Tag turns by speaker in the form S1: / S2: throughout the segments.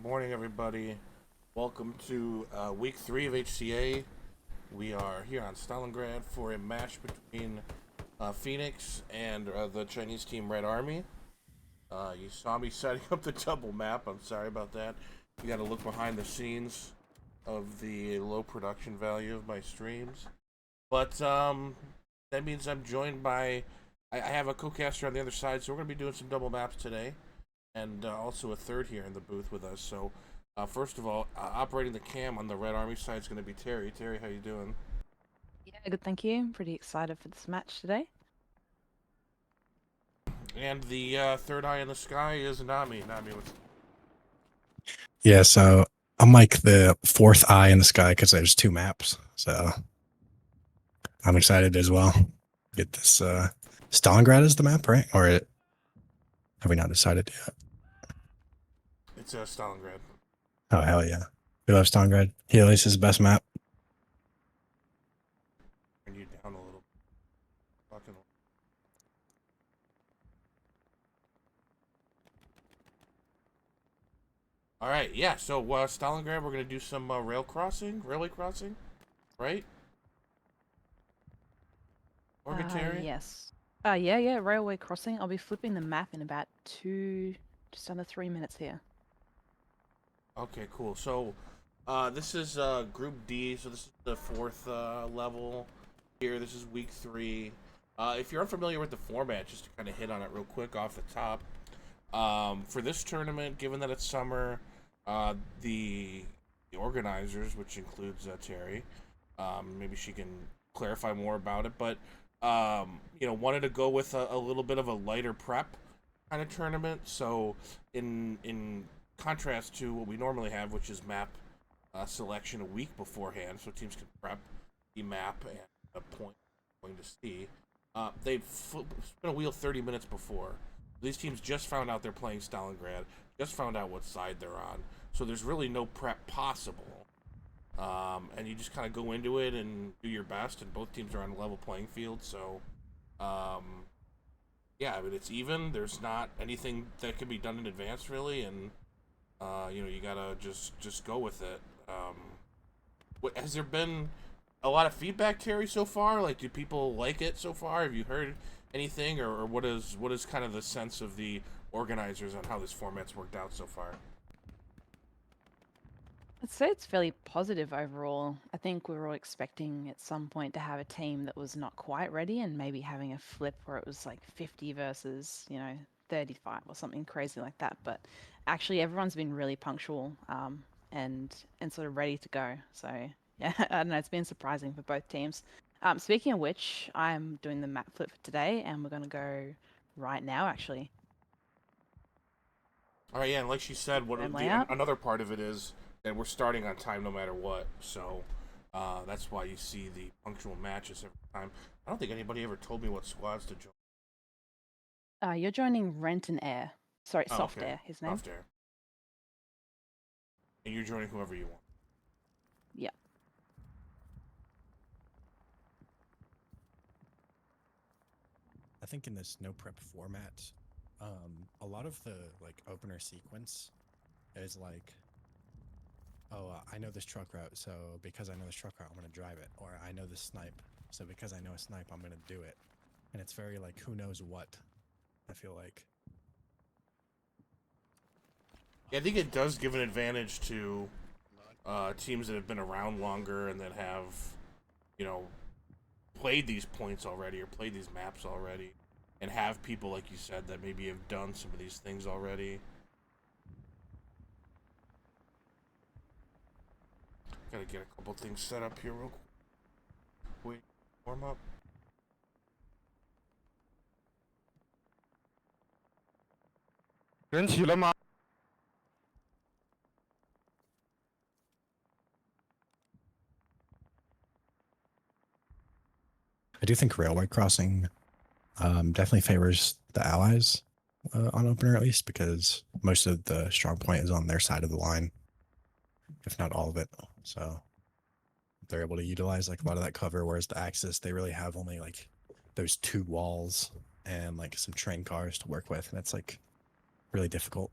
S1: morning, everybody. Welcome to week 3 of HCA. We are here on Stalingrad for a match between Phoenix and the Chinese team Red Army. You saw me setting up the double map. I'm sorry about that. You got to look behind the scenes of the low production value of my streams. But that means I'm joined by. I have a co-caster on the other side, so we're going to be doing some double maps today. And also a third here in the booth with us. So, first of all, operating the cam on the Red Army side is going to be Terry. Terry, how you doing?
S2: Yeah, good, thank you. I'm pretty excited for this match today.
S1: And the third eye in the sky is Nami. Nami, what's...
S3: Yeah, so I'm like the fourth eye in the sky because there's two maps. So I'm excited as well. Get this Stalingrad is the map, right? Or have we not decided yet?
S1: It's Stalingrad.
S3: Oh hell yeah. We love Stalingrad. He at least is the best map.
S1: Turn you down a little. Fucking... All right, yeah. So Stalingrad, we're gonna do some railway crossing, right? Morgan Terry.
S2: Yes. Yeah, railway crossing. I'll be flipping the map in about just under 3 minutes here.
S1: Okay, cool. So, this is Group D. So this is the fourth level here. This is week 3. If you're unfamiliar with the format, just to kind of hit on it real quick off the top. For this tournament, given that it's summer, the organizers, which includes Terry, maybe she can clarify more about it, but wanted to go with a little bit of a lighter prep kind of tournament. So in contrast to what we normally have, which is map selection a week beforehand, so teams can prep the map and a point going to see. They spin a wheel 30 minutes before. These teams just found out they're playing Stalingrad, just found out what side they're on, so there's really no prep possible. And you just kind of go into it and do your best, and both teams are on a level playing field, so yeah, I mean, it's even. There's not anything that can be done in advance, really, and you gotta just go with it. Has there been a lot of feedback, Terry, so far? Like, do people like it so far? Have you heard anything, or what is kind of the sense of the organizers on how this format's worked out so far?
S2: I'd say it's fairly positive overall. I think we were all expecting at some point to have a team that was not quite ready and maybe having a flip where it was like 50 versus, 35 or something crazy like that. But actually, everyone's been really punctual and sort of ready to go. So yeah, I don't know. It's been surprising for both teams. Speaking of which, I'm doing the map flip for today, and we're going to go right now, actually.
S1: All right, yeah, and like she said,
S2: Game
S1: what
S2: layout.
S1: another part of it is that we're starting on time no matter what. So that's why you see the punctual matches every time. I don't think anybody ever told me what squads to join.
S2: You're joining Rent and Air. Sorry,
S1: Oh,
S2: Soft
S1: okay,
S2: Air, his name.
S1: soft air, and you're joining whoever you want.
S2: Yeah.
S3: I think in this no prep format, a lot of the like opener sequence is like, oh, I know this truck route, so because I know this truck route, I'm gonna drive it, or I know this snipe, so because I know a snipe, I'm gonna do it, and it's very like who knows what. I feel like.
S1: Yeah, I think it does give an advantage to teams that have been around longer and that have, you know, played these points already or played these maps already, and have people like you said that maybe have done some of these things already. Gotta get a couple things set up here real quick. Wait, warm up.
S3: I do think railway crossing definitely favors the allies on opener at least because most of the strong point is on their side of the line, if not all of it. So they're able to utilize like a lot of that cover, whereas the Axis they really have only like those two walls and like some train cars to work with, and it's like really difficult.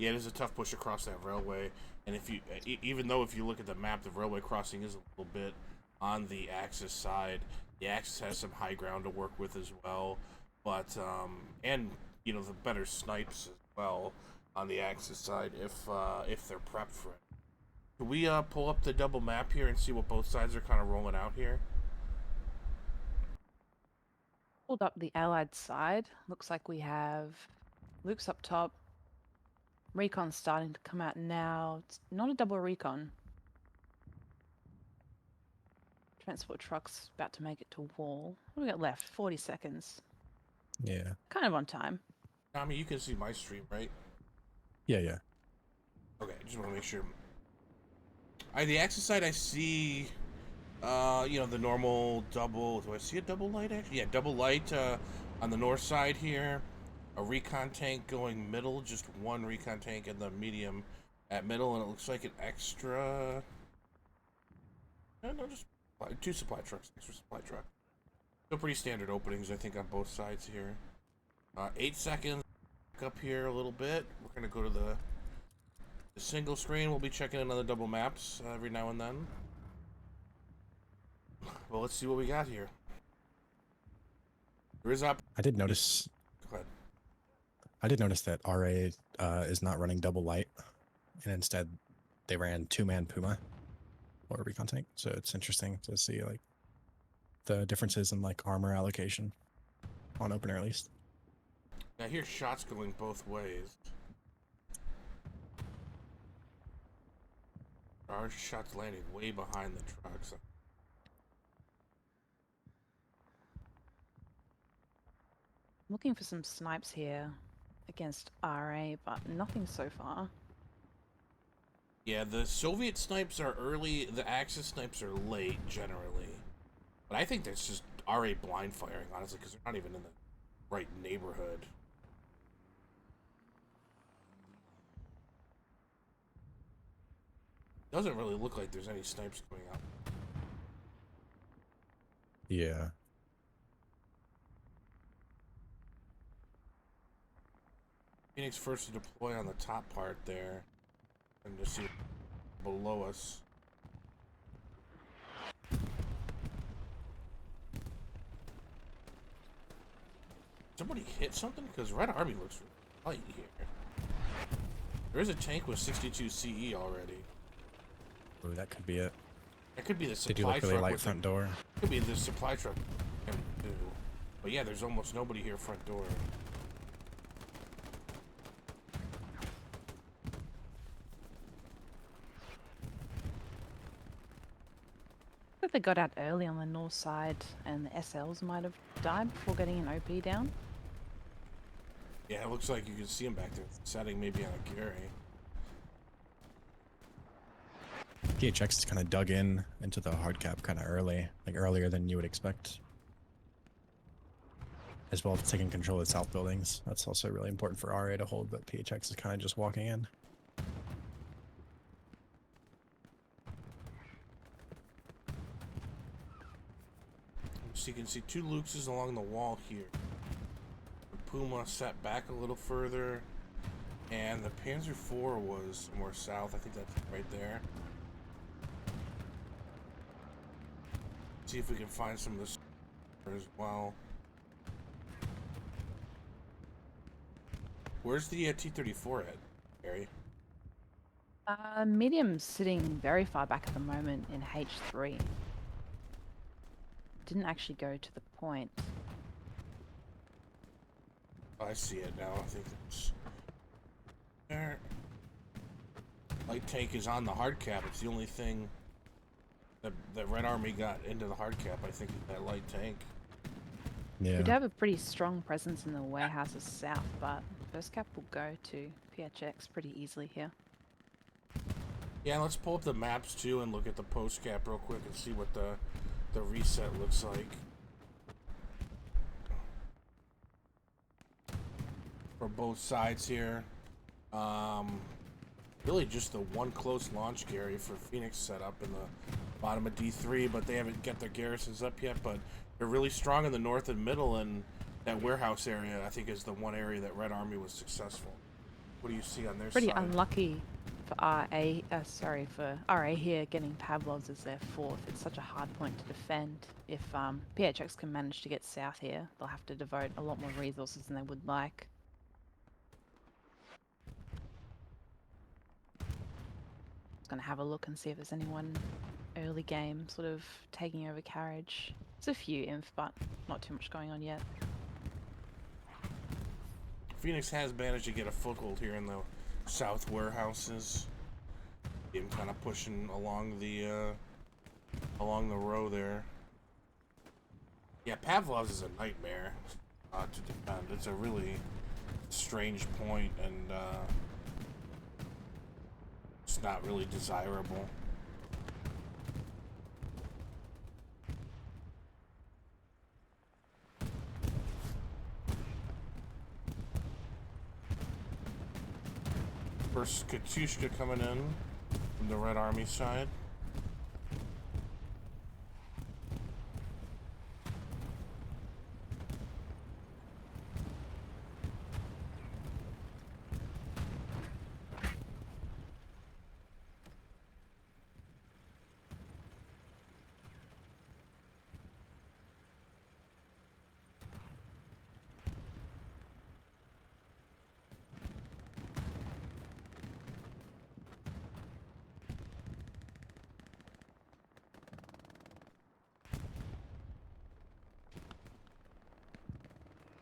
S1: Yeah, it is a tough push across that railway, and if you, even though if you look at the map, the railway crossing is a little bit on the Axis side. The Axis has some high ground to work with as well, but and you know the better snipes as well on the Axis side if they're prepped for it. Can we pull up the double map here and see what both sides are kind of rolling out here?
S2: Pulled up the Allied side. Looks like we have Luke's up top. Recon's starting to come out now. It's not a double recon. Transport truck's about to make it to wall. What do we got left? 40 seconds.
S3: Yeah.
S2: Kind of on time.
S1: Tommy, you can see my stream, right?
S3: Yeah.
S1: Okay, just want to make sure. The Axis side, I see, you know, the normal double. Do I see a double light, actually? Yeah, double light on the north side here. A recon tank going middle, just one recon tank in the medium at middle, and it looks like an extra. No, just two supply trucks, extra supply truck. So pretty standard openings, I think, on both sides here. 8 seconds. Up here a little bit. We're gonna go to the single screen. We'll be checking in on the double maps every now and then. Well, let's see what we got here. There is up.
S3: I did notice.
S1: Go ahead.
S3: I did notice that RA is not running double light, and instead they ran 2-man Puma or recon tank. So it's interesting to see like the differences in like armor allocation on opener at least.
S1: I hear shots going both ways. Our shots landing way behind the trucks.
S2: Looking for some snipes here against RA, but nothing so far.
S1: Yeah, the Soviet snipes are early, the Axis snipes are late, generally. But I think that's just RA blind firing, honestly, because they're not even in the right neighborhood. Doesn't really look like there's any snipes coming up.
S3: Yeah.
S1: Phoenix first to deploy on the top part there. And to see below us. Somebody hit something? Because Red Army looks really light here. There is a tank with 62 CE already.
S3: Ooh, that could be it.
S1: That could be the
S3: They
S1: supply
S3: do like really
S1: truck
S3: light
S1: with
S3: front
S1: the,
S3: door.
S1: could be the supply truck too. But yeah, there's almost nobody here front door.
S2: I think they got out early on the north side and the SLs might have died before getting an OP down.
S1: Yeah, it looks like you can see him back there. Setting maybe on a Gary.
S3: PHX is kind of dug in into the hard cap kind of early, like earlier than you would expect. As well as taking control of the south buildings. That's also really important for RA to hold, but PHX is kind of just walking in.
S1: So you can see two Luxes along the wall here. The Puma set back a little further. And the Panzer IV was more south. I think that's right there. See if we can find some of this as well. Where's the T-34 at, Harry?
S2: Medium's sitting very far back at the moment in H3. Didn't actually go to the point.
S1: Oh, I see it now. I think that's there. Light tank is on the hard cap. It's the only thing that the Red Army got into the hard cap, I think, is that light tank.
S3: Yeah.
S2: We do have a pretty strong presence in the warehouses south, but first cap will go to PHX pretty easily here.
S1: Yeah, let's pull up the maps too and look at the post cap real quick and see what the reset looks like. For both sides here. Really just the one close launch, Gary, for Phoenix setup in the bottom of D3, but they haven't got their garrisons up yet, but they're really strong in the north and middle, and that warehouse area, I think, is the one area that Red Army was successful. What do you see on their
S2: Pretty
S1: side?
S2: unlucky for for RA here getting Pavlov's as their fourth. It's such a hard point to defend. If PHX can manage to get south here, they'll have to devote a lot more resources than they would like. Just gonna have a look and see if there's anyone early game sort of taking over carriage. There's a few inf, but not too much going on yet.
S1: Phoenix has managed to get a foothold here in the south warehouses. Him kind of pushing along the row there. Yeah, Pavlov's is a nightmare to defend. It's a really strange point, and it's not really desirable. First Katyushka coming in from the Red Army side.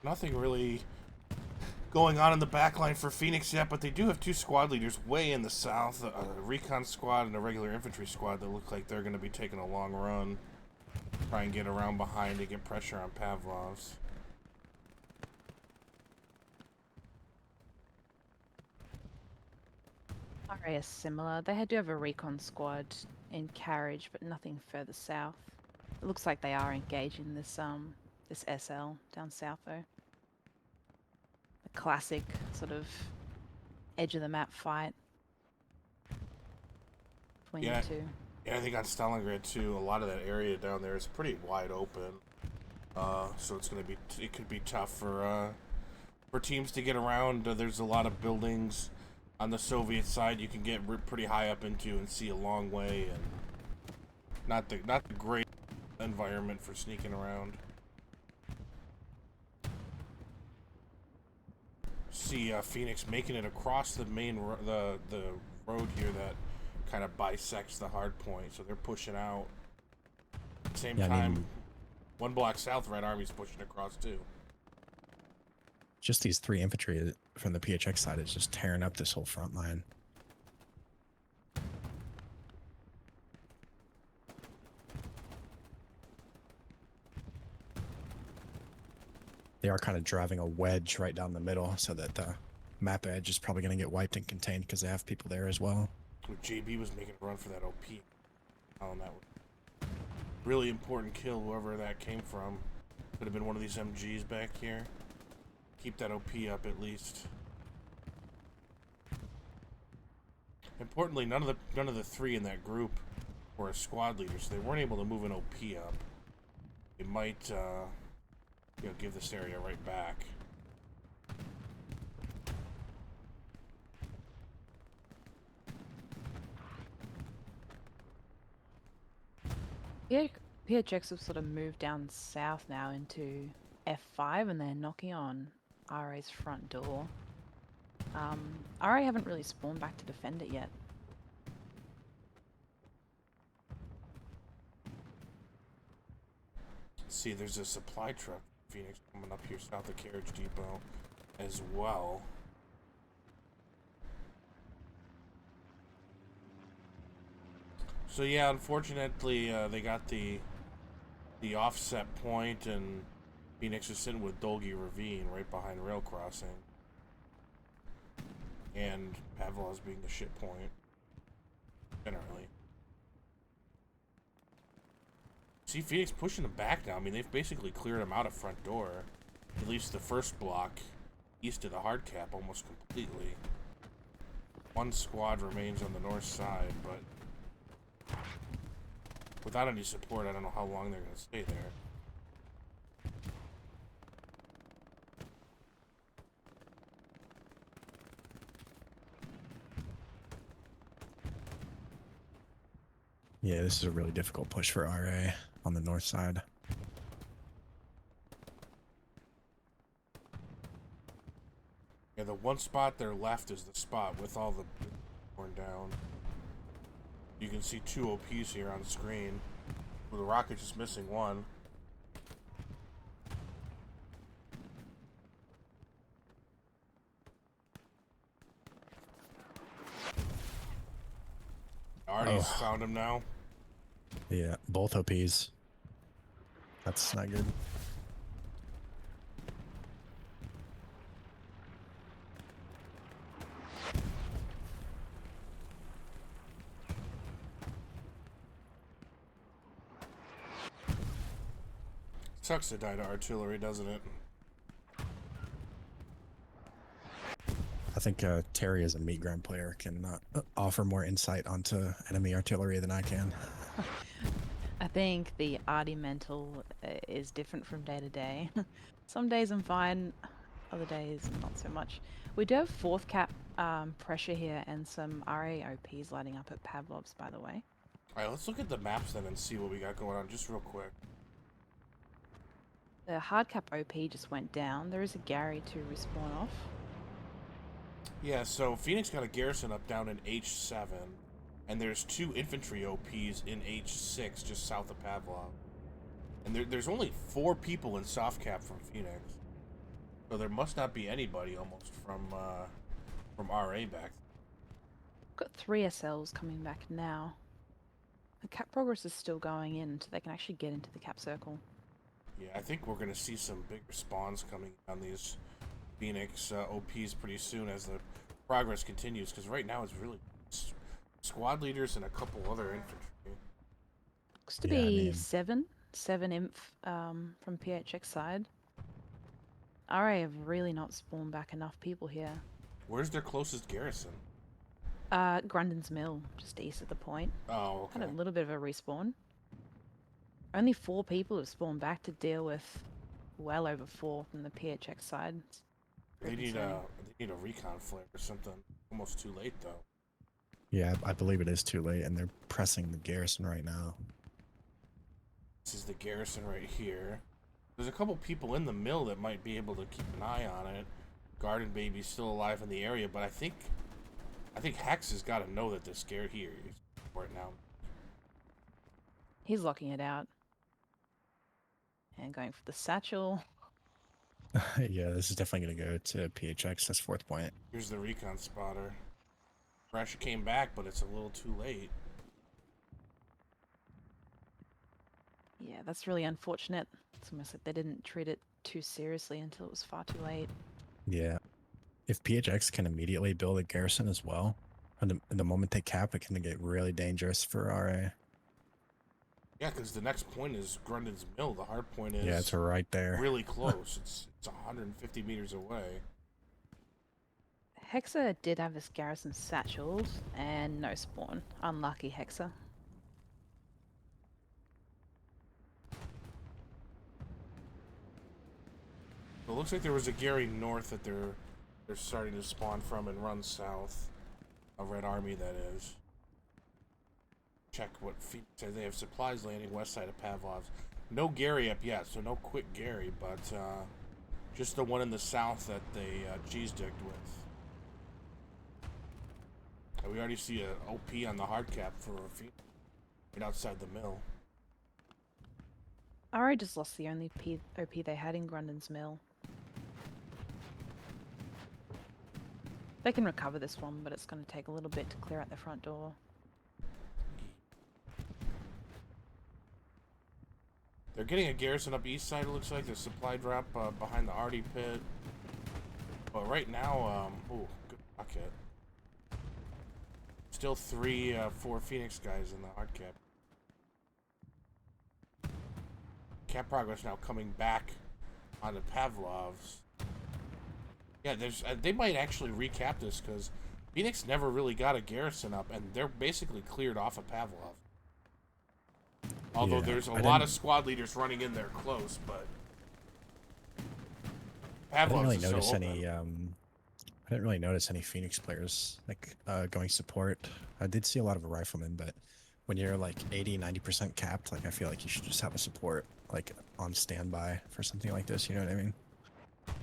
S1: Nothing really going on in the backline for Phoenix yet, but they do have two squad leaders way in the south, a recon squad and a regular infantry squad that look like they're going to be taking a long run. Try and get around behind to get pressure on Pavlov's.
S2: RA is similar. They do have a recon squad in carriage, but nothing further south. It looks like they are engaging this this SL down south though. The classic sort of edge of the map fight between the two.
S1: Yeah, I think on Stalingrad too, a lot of that area down there is pretty wide open. So it's gonna be it could be tough for teams to get around. There's a lot of buildings on the Soviet side you can get pretty high up into and see a long way, and not the great environment for sneaking around. See Phoenix making it across the main the road here that kind of bisects the hard point, so they're pushing out. At the same time, one block south, Red Army's pushing across too.
S3: Just these three infantry from the PHX side is just tearing up this whole front line. They are kind of driving a wedge right down the middle so that the map edge is probably going to get wiped and contained because they have people there as well.
S1: JB was making a run for that OP. Oh, that was really important kill, whoever that came from. Could have been one of these MGs back here. Keep that OP up at least. Importantly, none of the three in that group were a squad leader, so they weren't able to move an OP up. They might give this area right back.
S2: Yeah, PHX have sort of moved down south now into F5, and they're knocking on RA's front door. RA haven't really spawned back to defend it yet.
S1: See, there's a supply truck, Phoenix, coming up here south of Carriage Depot as well. So yeah, unfortunately, they got the offset point, and Phoenix is sitting with Dolgi Ravine right behind rail crossing, and Pavlov's being the shit point generally. See, Phoenix pushing them back now. I mean, they've basically cleared them out of front door. At least the first block east of the hard cap almost completely. One squad remains on the north side, but without any support, I don't know how long they're going to stay there.
S3: Yeah, this is a really difficult push for RA on the north side.
S1: Yeah, the one spot there left is the spot with all the torn down. You can see 2 OPs here on screen. Well, the rocket's just missing one. Already found him now.
S3: Yeah, both OPs. That's not good.
S1: Sucks to die to artillery, doesn't it?
S3: I think Terry, as a meat grind player, can offer more insight onto enemy artillery than I can.
S2: I think the arty mental is different from day to day. Some days I'm fine, other days not so much. We do have 4th cap pressure here and some RAOPs lighting up at Pavlov's, by the way.
S1: Alright, let's look at the maps then and see what we got going on just real quick.
S2: The hard cap OP just went down. There is a Gary to respawn off.
S1: Yeah, so Phoenix got a garrison up down in H7, and there's 2 infantry OPs in H6 just south of Pavlov. And there's only 4 people in soft cap from Phoenix. So there must not be anybody almost from RA back.
S2: Got 3 SLs coming back now. The cap progress is still going in, so they can actually get into the cap circle.
S1: Yeah, I think we're going to see some big spawns coming on these Phoenix OPs pretty soon as the progress continues, because right now it's really squad leaders and a couple other infantry.
S2: Looks to be 7 inf from PHX side. RA have really not spawned back enough people here.
S1: Where's their closest garrison?
S2: Grundon's Mill, just east of the point.
S1: Oh, okay.
S2: Had a little bit of a respawn. Only 4 people have spawned back to deal with well over 4 from the PHX side.
S1: They need a recon flare or something. Almost too late though.
S3: Yeah, I believe it is too late, and they're pressing the garrison right now.
S1: This is the garrison right here. There's a couple people in the mill that might be able to keep an eye on it. Garden Baby's still alive in the area, but I think Hex has got to know that they're scared here right now.
S2: He's locking it out. And going for the satchel.
S3: Yeah, this is definitely going to go to PHX as 4th point.
S1: Here's the recon spotter. Pressure came back, but it's a little too late.
S2: Yeah, that's really unfortunate. It's almost like they didn't treat it too seriously until it was far too late.
S3: Yeah. If PHX can immediately build a garrison as well, and the moment they cap, it can get really dangerous for RA.
S1: Yeah, because the next point is Grundon's Mill. The hard point is
S3: it's right there.
S1: Really close. it's 150 meters away.
S2: Hexa did have his garrison satcheled and no spawn. Unlucky Hexa.
S1: So it looks like there was a Gary north that they're starting to spawn from and run south. A Red Army, that is. Check what says. They have supplies landing west side of Pavlov's. No Gary up yet, so no quick Gary, but just the one in the south that they cheese-dicked with. And we already see an OP on the hard cap for Phoenix, right outside the mill.
S2: RA just lost the only OP they had in Grundon's Mill. They can recover this one, but it's going to take a little bit to clear out the front door.
S1: They're getting a garrison up east side, it looks like. There's supply drop behind the Arty pit. But right now, good rocket. Still 4 Phoenix guys in the hard cap. Cap progress now coming back onto Pavlov's. Yeah, they might actually recap this because Phoenix never really got a garrison up, and they're basically cleared off of Pavlov. Although there's a lot of squad leaders running in there close, but Pavlov's is so open.
S3: I didn't really notice any Phoenix players like going support. I did see a lot of riflemen, but when you're like 80-90% capped, like I feel like you should just have a support like on standby for something like this. You know what I mean?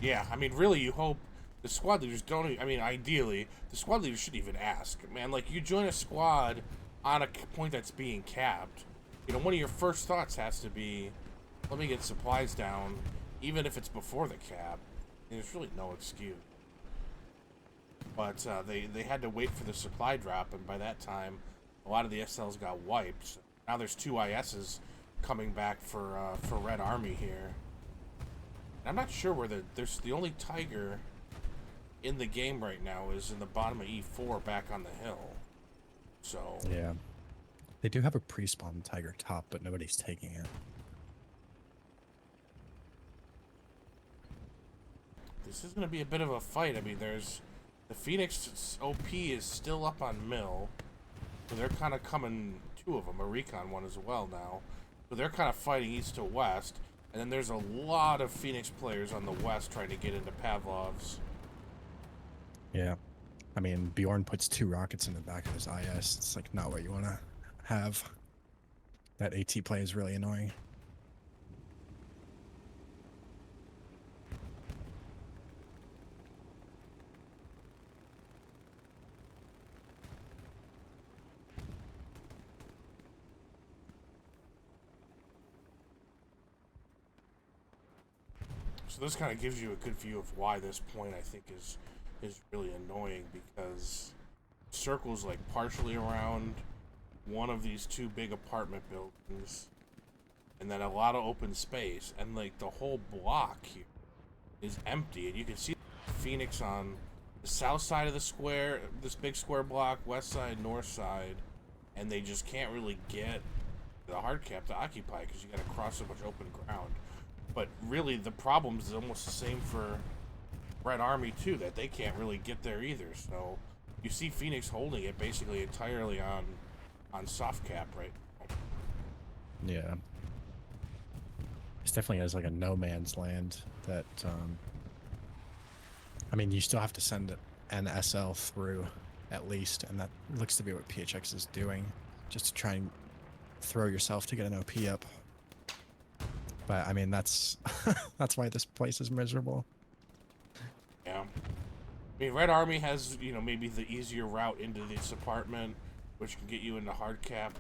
S1: Yeah, I mean, really, you hope the squad leaders don't. I mean, ideally, the squad leaders should even ask, man. Like, you join a squad on a point that's being capped. You know, one of your first thoughts has to be, let me get supplies down, even if it's before the cap. And there's really no excuse. But they had to wait for the supply drop, and by that time, a lot of the SLs got wiped. So now there's 2 ISs coming back for Red Army here. And I'm not sure where there's the only Tiger in the game right now is in the bottom of E4 back on the hill. So
S3: Yeah. They do have a pre-spawn Tiger top, but nobody's taking it.
S1: this is going to be a bit of a fight. I mean, there's the Phoenix OP is still up on Mill. So they're kind of coming, 2 of them, a recon one as well now. So they're kind of fighting east to west. And then there's a lot of Phoenix players on the west trying to get into Pavlov's.
S3: Yeah. I mean, Bjorn puts 2 rockets in the back of his IS. It's like not what you want to have. That AT play is really annoying.
S1: So this kind of gives you a good view of why this point, I think, is really annoying, because circles like partially around one of these 2 big apartment buildings, and then a lot of open space, and like the whole block here is empty, and you can see Phoenix on the south side of the square, this big square block, west side, north side, and they just can't really get the hard cap to occupy because you got to cross so much open ground. But really, the problem is almost the same for Red Army too, that they can't really get there either. So you see Phoenix holding it basically entirely on soft cap right now.
S3: Yeah. It's definitely has like a no man's land that, I mean, you still have to send an SL through at least, and that looks to be what PHX is doing, just to try and throw yourself to get an OP up. But I mean, that's that's why this place is miserable.
S1: Yeah. I mean, Red Army has, you know, maybe the easier route into this apartment, which can get you into hard cap.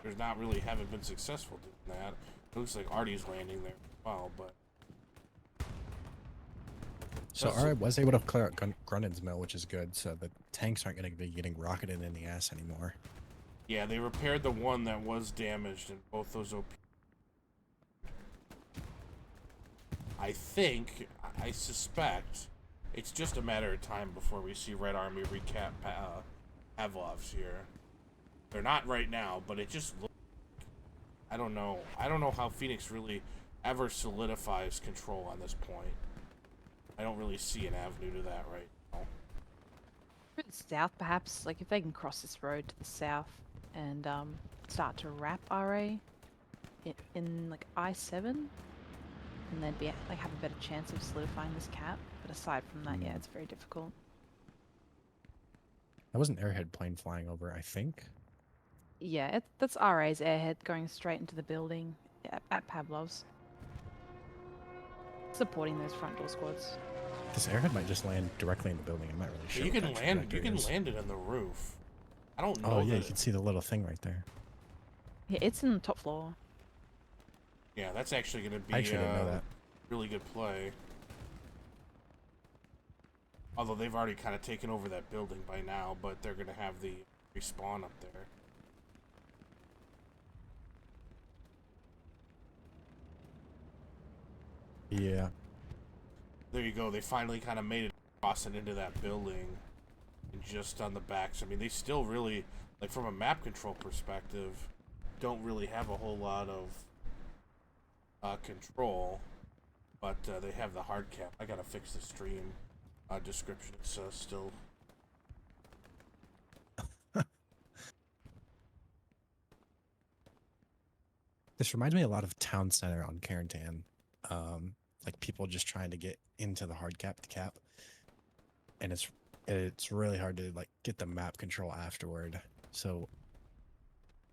S1: There's not really haven't been successful doing that. It looks like Artie's landing there as well, but.
S3: So I was able to clear out Grunin's mill, which is good. So the tanks aren't going to be getting rocketed in the ass anymore.
S1: Yeah, they repaired the one that was damaged in both those OP. I suspect, it's just a matter of time before we see Red Army recap Pavlov's here. They're not right now, but it just looks like, I don't know how Phoenix really ever solidifies control on this point. I don't really see an avenue to that right now.
S2: Further south, perhaps, like if they can cross this road to the south and start to wrap RA in like I-7, and they'd be like have a better chance of solidifying this cap. But aside from that, yeah, it's very difficult.
S3: That was an airhead plane flying over, I think.
S2: Yeah, that's RA's airhead going straight into the building at Pavlov's, supporting those front door squads.
S3: This airhead might just land directly in the building. I'm not really sure.
S1: You can land it on the roof. I don't know.
S3: Oh yeah, you can see the little thing right there.
S2: Yeah, it's in the top floor.
S1: Yeah, that's actually going to be
S3: I actually didn't know that.
S1: Really good play. Although they've already kind of taken over that building by now, but they're going to have the respawn up there.
S3: Yeah.
S1: There you go. They finally kind of made it crossing into that building, and just on the backs. I mean, they still really, like from a map control perspective, don't really have a whole lot of control, but they have the hard cap. I gotta fix the stream description. It's still.
S3: This reminds me a lot of Town Center on Carentan. Like people just trying to get into the hard cap to cap, and it's really hard to like get the map control afterward. So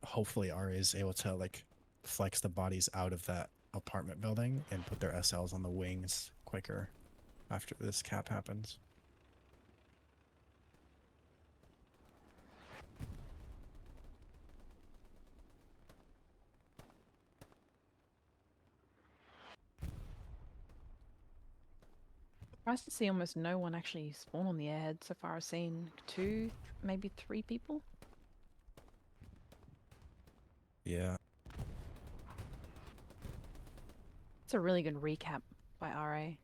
S3: hopefully RA is able to like flex the bodies out of that apartment building and put their SLs on the wings quicker after this cap happens.
S2: Surprised to see almost no one actually spawn on the airhead. So far I've seen 2, maybe 3 people.
S3: Yeah.
S2: It's a really good recap by RA.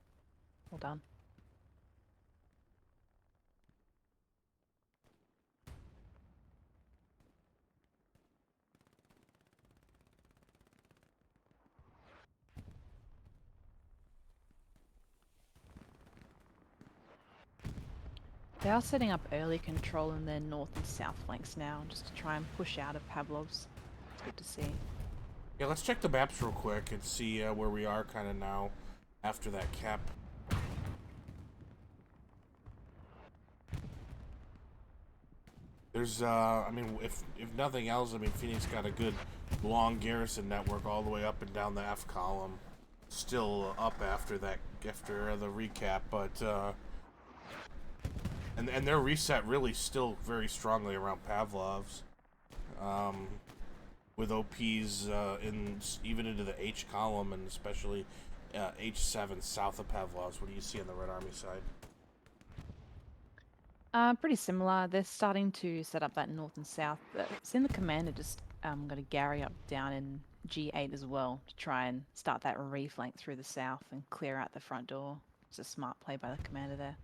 S2: Well done. They are setting up early control in their north and south flanks now, just to try and push out of Pavlov's. It's good to see.
S1: Yeah, let's check the maps real quick and see where we are kind of now after that cap. There's, I mean, if nothing else, I mean, Phoenix got a good long garrison network all the way up and down the F column. Still up after that, after the recap, but, and their reset really still very strongly around Pavlov's. With OPs even into the H column and especially H7 south of Pavlov's. What do you see on the Red Army side?
S2: Pretty similar. They're starting to set up that north and south. Seen the commander just got a Gary up down in G8 as well to try and start that reflank through the south and clear out the front door. It's a smart play by the commander there.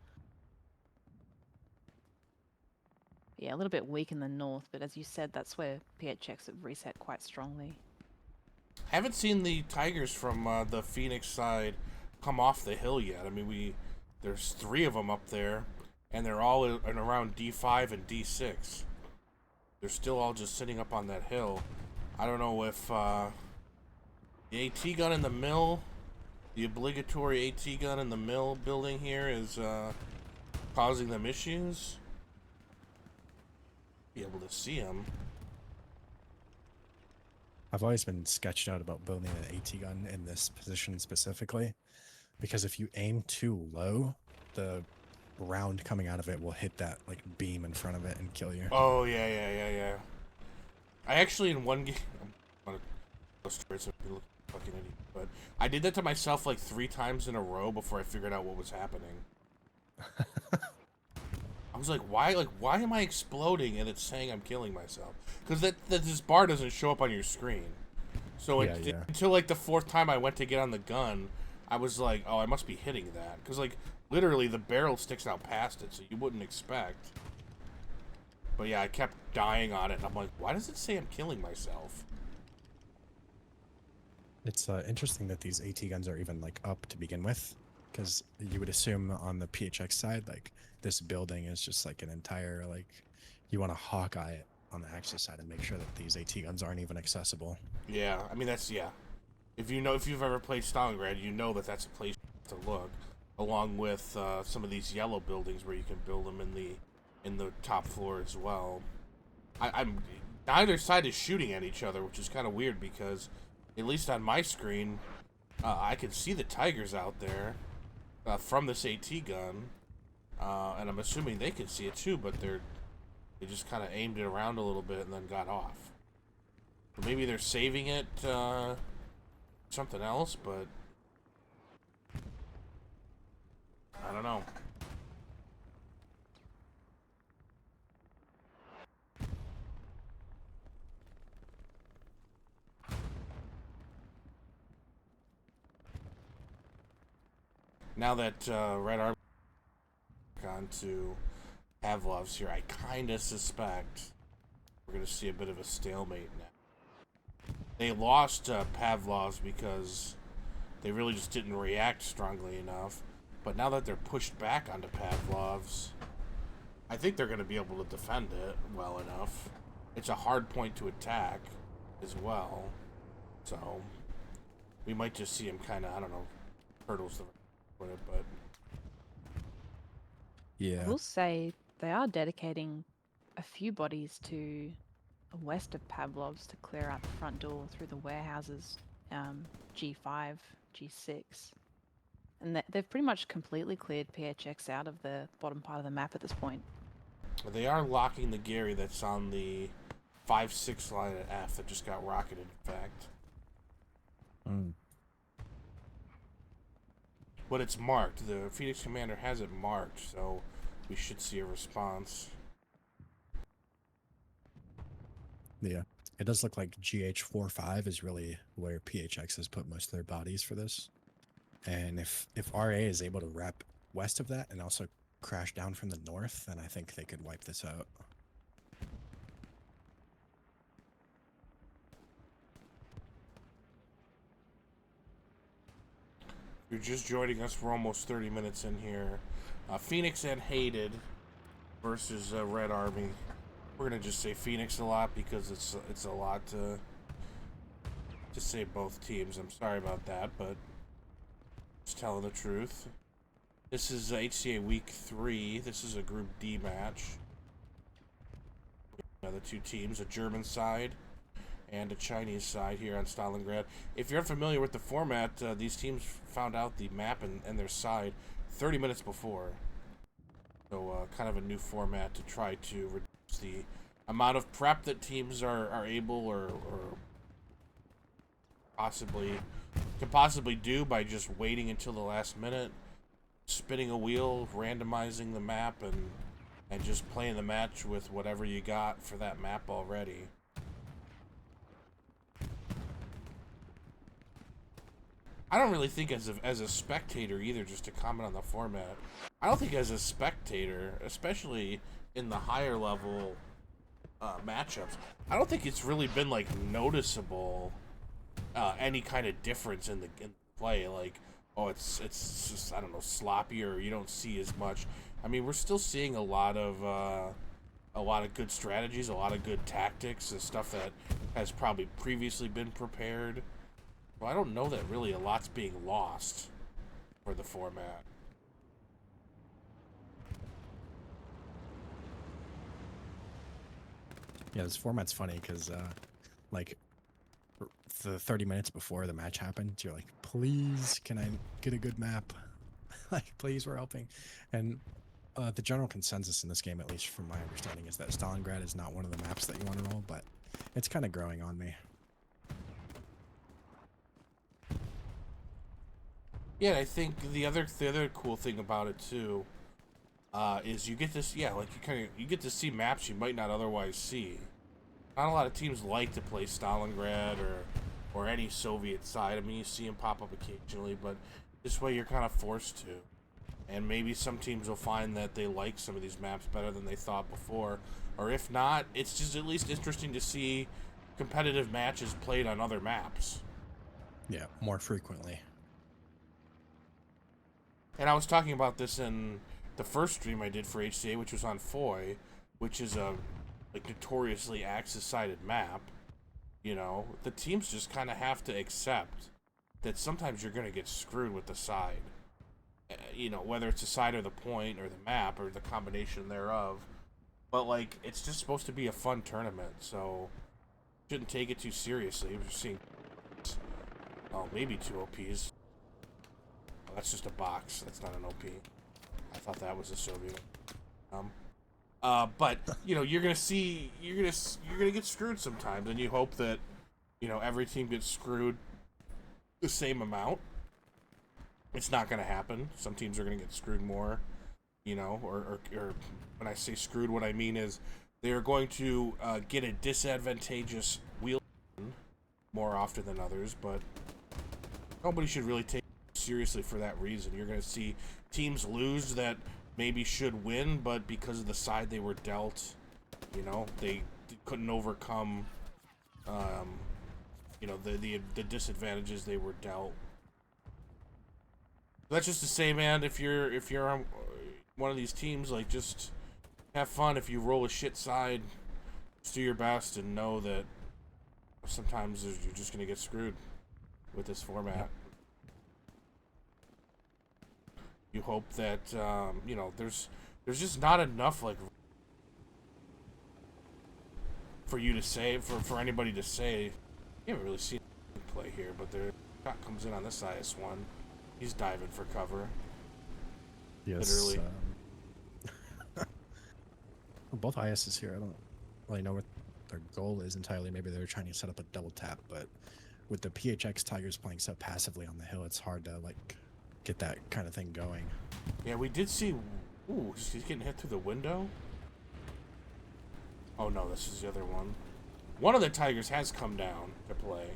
S2: Yeah, a little bit weak in the north, but as you said, that's where PHX have reset quite strongly.
S1: Haven't seen the Tigers from the Phoenix side come off the hill yet. I mean, there's 3 of them up there, and they're all in around D5 and D6. They're still all just sitting up on that hill. I don't know if the AT gun in the mill, the obligatory AT gun in the mill building here is causing them issues. Be able to see them.
S3: I've always been sketched out about building an AT gun in this position specifically, because if you aim too low, the round coming out of it will hit that like beam in front of it and kill you.
S1: Oh yeah. I actually in one game, I'm gonna go straight so I look fucking idiot, but I did that to myself like 3 times in a row before I figured out what was happening. I was like, why am I exploding and it's saying I'm killing myself? Because that this bar doesn't show up on your screen. So until like the 4th time I went to get on the gun, I was like, oh, I must be hitting that. Because like literally the barrel sticks out past it, so you wouldn't expect. But yeah, I kept dying on it, and I'm like, why does it say I'm killing myself?
S3: It's interesting that these AT guns are even like up to begin with, because you would assume on the PHX side, like this building is just like an entire like you want to Hawkeye it on the Axis side and make sure that these AT guns aren't even accessible.
S1: Yeah, I mean that's if you've ever played Stalingrad, you know that that's a place to look, along with some of these yellow buildings where you can build them in the top floor as well. I'm neither side is shooting at each other, which is kind of weird because at least on my screen, I can see the Tigers out there from this AT gun, and I'm assuming they can see it too, but they just kind of aimed it around a little bit and then got off. Or maybe they're saving it something else, but I don't know. Now that Red Army gone to Pavlov's here, I kind of suspect we're going to see a bit of a stalemate now. They lost Pavlov's because they really just didn't react strongly enough. But now that they're pushed back onto Pavlov's, I think they're going to be able to defend it well enough. It's a hard point to attack as well. So we might just see him kind of, I don't know, hurdles the with it, but
S3: yeah,
S2: I will say they are dedicating a few bodies to west of Pavlov's to clear out the front door through the warehouses, G5, G6. And they've pretty much completely cleared PHX out of the bottom part of the map at this point.
S1: They are locking the Gary that's on the 5-6 line at F that just got rocketed, in fact. But it's marked. The Phoenix commander has it marked, so we should see a response.
S3: Yeah. It does look like GH45 is really where PHX has put most of their bodies for this. And if RA is able to wrap west of that and also crash down from the north, then I think they could wipe this out.
S1: If you're just joining us, we're almost 30 minutes in here. Phoenix and Hated versus Red Army. We're gonna just say Phoenix a lot because it's a lot to say both teams. I'm sorry about that, but just telling the truth. This is HCA Week 3. This is a Group D match. The two teams, a German side and a Chinese side here on Stalingrad. If you're unfamiliar with the format, these teams found out the map and their side 30 minutes before. So kind of a new format to try to reduce the amount of prep that teams are able or can possibly do by just waiting until the last minute, spinning a wheel, randomizing the map, and just playing the match with whatever you got for that map already. I don't really think as a spectator either, just to comment on the format, I don't think as a spectator, especially in the higher level matchups, I don't think it's really been like noticeable any kind of difference in the play. Like, oh, it's just, I don't know, sloppy, or you don't see as much. I mean, we're still seeing a lot of good strategies, a lot of good tactics, and stuff that has probably previously been prepared. Well, I don't know that really a lot's being lost for the format.
S3: Yeah, this format's funny because, like, the 30 minutes before the match happened, you're like, please, can I get a good map? Like, please, we're helping. And the general consensus in this game, at least from my understanding, is that Stalingrad is not one of the maps that you want to roll, but it's kind of growing on me.
S1: Yeah, I think the other cool thing about it too is you get this. Yeah, like you get to see maps you might not otherwise see. Not a lot of teams like to play Stalingrad or any Soviet side. I mean, you see them pop up occasionally, but this way you're kind of forced to. And maybe some teams will find that they like some of these maps better than they thought before, or if not, it's just at least interesting to see competitive matches played on other maps.
S3: Yeah, more frequently.
S1: And I was talking about this in the first stream I did for HCA, which was on Foy, which is a notoriously Axis-sided map. You know, the teams just kind of have to accept that sometimes you're going to get screwed with the side. You know, whether it's the side or the point or the map or the combination thereof. But, like, it's just supposed to be a fun tournament, so shouldn't take it too seriously. We're seeing, maybe 2 OPs. Oh, that's just a box. That's not an OP. I thought that was a Soviet. But you know, you're gonna get screwed sometimes, and you hope that, you know, every team gets screwed the same amount. It's not gonna happen. Some teams are gonna get screwed more, you know, or when I say screwed, what I mean is they are going to get a disadvantageous wheel more often than others, but nobody should really take it seriously for that reason. You're going to see teams lose that maybe should win, but because of the side they were dealt, you know, they couldn't overcome, you know, the disadvantages they were dealt. That's just to say, man, if you're on one of these teams, like, just have fun. If you roll a shit side, just do your best and know that sometimes you're just going to get screwed with this format. You hope that, you know, there's just not enough, like, for you to say, for anybody to say, you haven't really seen play here, but the shot comes in on this IS-1. He's diving for cover.
S3: Yes.
S1: Literally.
S3: Well, both ISs here, I don't really know what their goal is entirely. Maybe they're trying to set up a double tap, but with the PHX Tigers playing so passively on the hill, it's hard to like get that kind of thing going.
S1: Yeah, we did see. Ooh, he's getting hit through the window. Oh no, this is the other one. One of the Tigers has come down to play.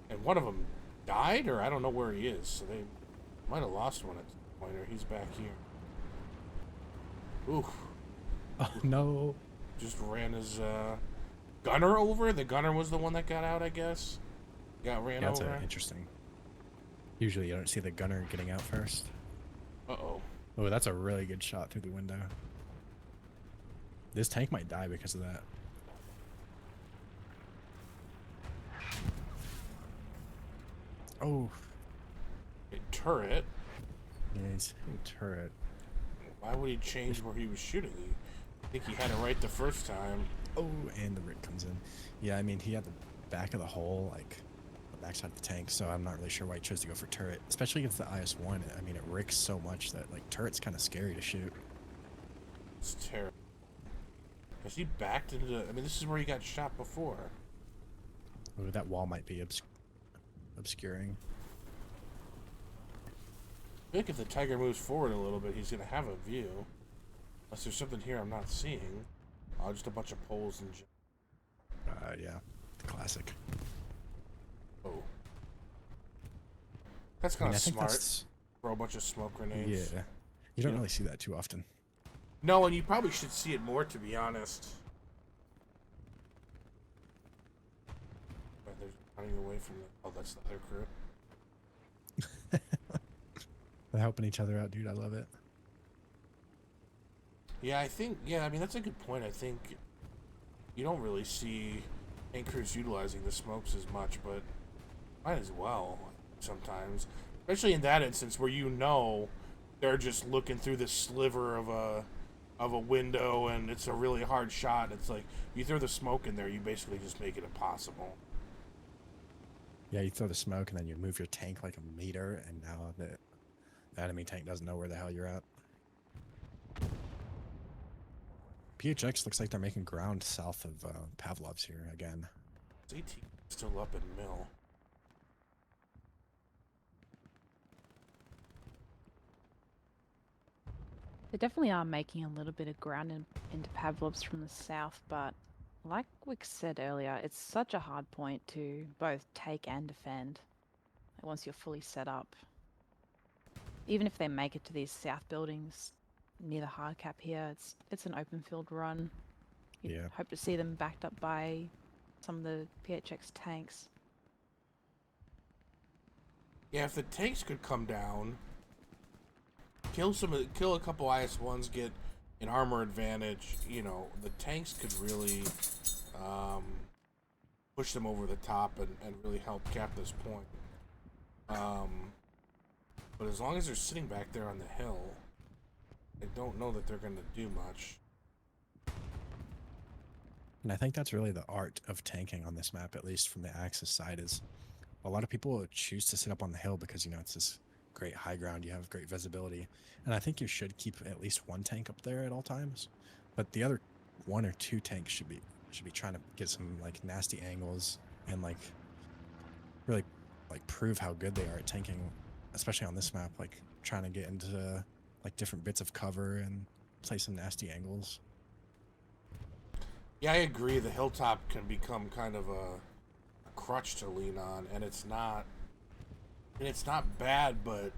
S1: And one of them died, or I don't know where he is. So they might have lost one at this point, or he's back here. Ooh.
S3: Oh no.
S1: Just ran his gunner over. The gunner was the one that got out, I guess. Ran
S3: Yeah, that's
S1: over.
S3: interesting. Usually you don't see the gunner getting out first.
S1: Uh-oh.
S3: Oh, that's a really good shot through the window. This tank might die because of that. Oh.
S1: A turret.
S3: Yeah, he's hitting turret.
S1: Why would he change where he was shooting? I think he had it right the first time.
S3: Oh, and the rig comes in. Yeah, I mean, he had the back of the hole, like, the backside of the tank, so I'm not really sure why he chose to go for turret. Especially against the IS-1. I mean, it ricks so much that, like, turret's kind of scary to shoot.
S1: It's terrible. Has he backed into... I mean, this is where he got shot before.
S3: Oh, that wall might be obscuring.
S1: I think if the Tiger moves forward a little bit, he's going to have a view. Unless there's something here I'm not seeing. Oh, just a bunch of poles and...
S3: Yeah. The classic.
S1: Oh. That's kind of
S3: think
S1: smart.
S3: that's...
S1: Throw a bunch of smoke grenades.
S3: Yeah. You don't really see that too often.
S1: No, and you probably should see it more, to be honest. But they're running away from the... Oh, that's the other crew.
S3: They're helping each other out, dude. I love it.
S1: Yeah, I think... Yeah, I mean, that's a good point. I think you don't really see tank crews utilizing the smokes as much, but might as well sometimes. Especially in that instance where you know they're just looking through this sliver of a window and it's a really hard shot. It's like, you throw the smoke in there, you basically just make it impossible.
S3: Yeah, you throw the smoke and then you move your tank like a meter, and now the enemy tank doesn't know where the hell you're at. PHX looks like they're making ground south of Pavlov's here again.
S1: Is AT still up in mill?
S2: They definitely are making a little bit of ground into Pavlov's from the south, but like Wick said earlier, it's such a hard point to both take and defend once you're fully set up. Even if they make it to these south buildings near the hard cap here, it's an open field run. You hope to see them backed up by some of the PHX tanks.
S1: Yeah, if the tanks could come down, kill a couple IS-1s, get an armor advantage, you know, the tanks could really push them over the top and really help cap this point. But as long as they're sitting back there on the hill, I don't know that they're going to do much.
S3: And I think that's really the art of tanking on this map, at least from the Axis side, is a lot of people choose to sit up on the hill because, you know, it's this great high ground, you have great visibility. And I think you should keep at least one tank up there at all times. But the other one or two tanks should be trying to get some like nasty angles and like really like prove how good they are at tanking, especially on this map, like trying to get into like different bits of cover and play some nasty angles.
S1: Yeah, I agree. The hilltop can become kind of a crutch to lean on, and it's not bad, but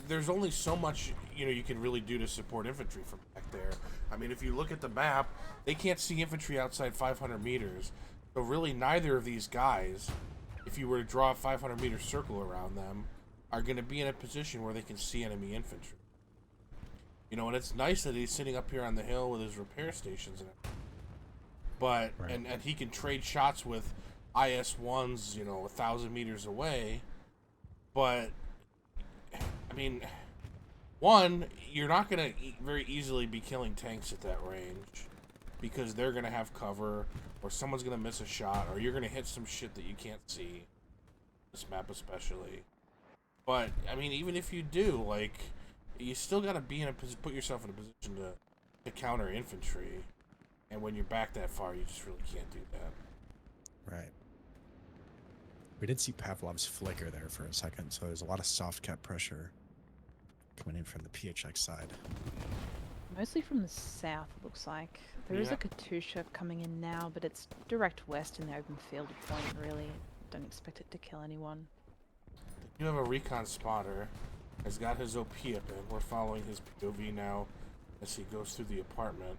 S1: there's only so much, you know, you can really do to support infantry from back there. I mean, if you look at the map, they can't see infantry outside 500 meters. So really, neither of these guys, if you were to draw a 500-meter circle around them, are going to be in a position where they can see enemy infantry. You know, and it's nice that he's sitting up here on the hill with his repair stations and everything. But,
S3: Right.
S1: and he can trade shots with IS-1s, you know, 1,000 meters away. But, I mean, One, you're not going to very easily be killing tanks at that range because they're going to have cover, or someone's going to miss a shot, or you're going to hit some shit that you can't see. This map especially. But, I mean, even if you do, like, you still got to be in a put yourself in a position to counter infantry. And when you're back that far, you just really can't do that.
S3: Right. We did see Pavlov's flicker there for a second, so there's a lot of soft cap pressure coming in from the PHX side.
S2: Mostly from the south, it looks like. There is a Katusha coming in now, but it's direct west in the open field point, really. Don't expect it to kill anyone.
S1: You have a recon spotter. Has got his OP up in. We're following his POV now as he goes through the apartment.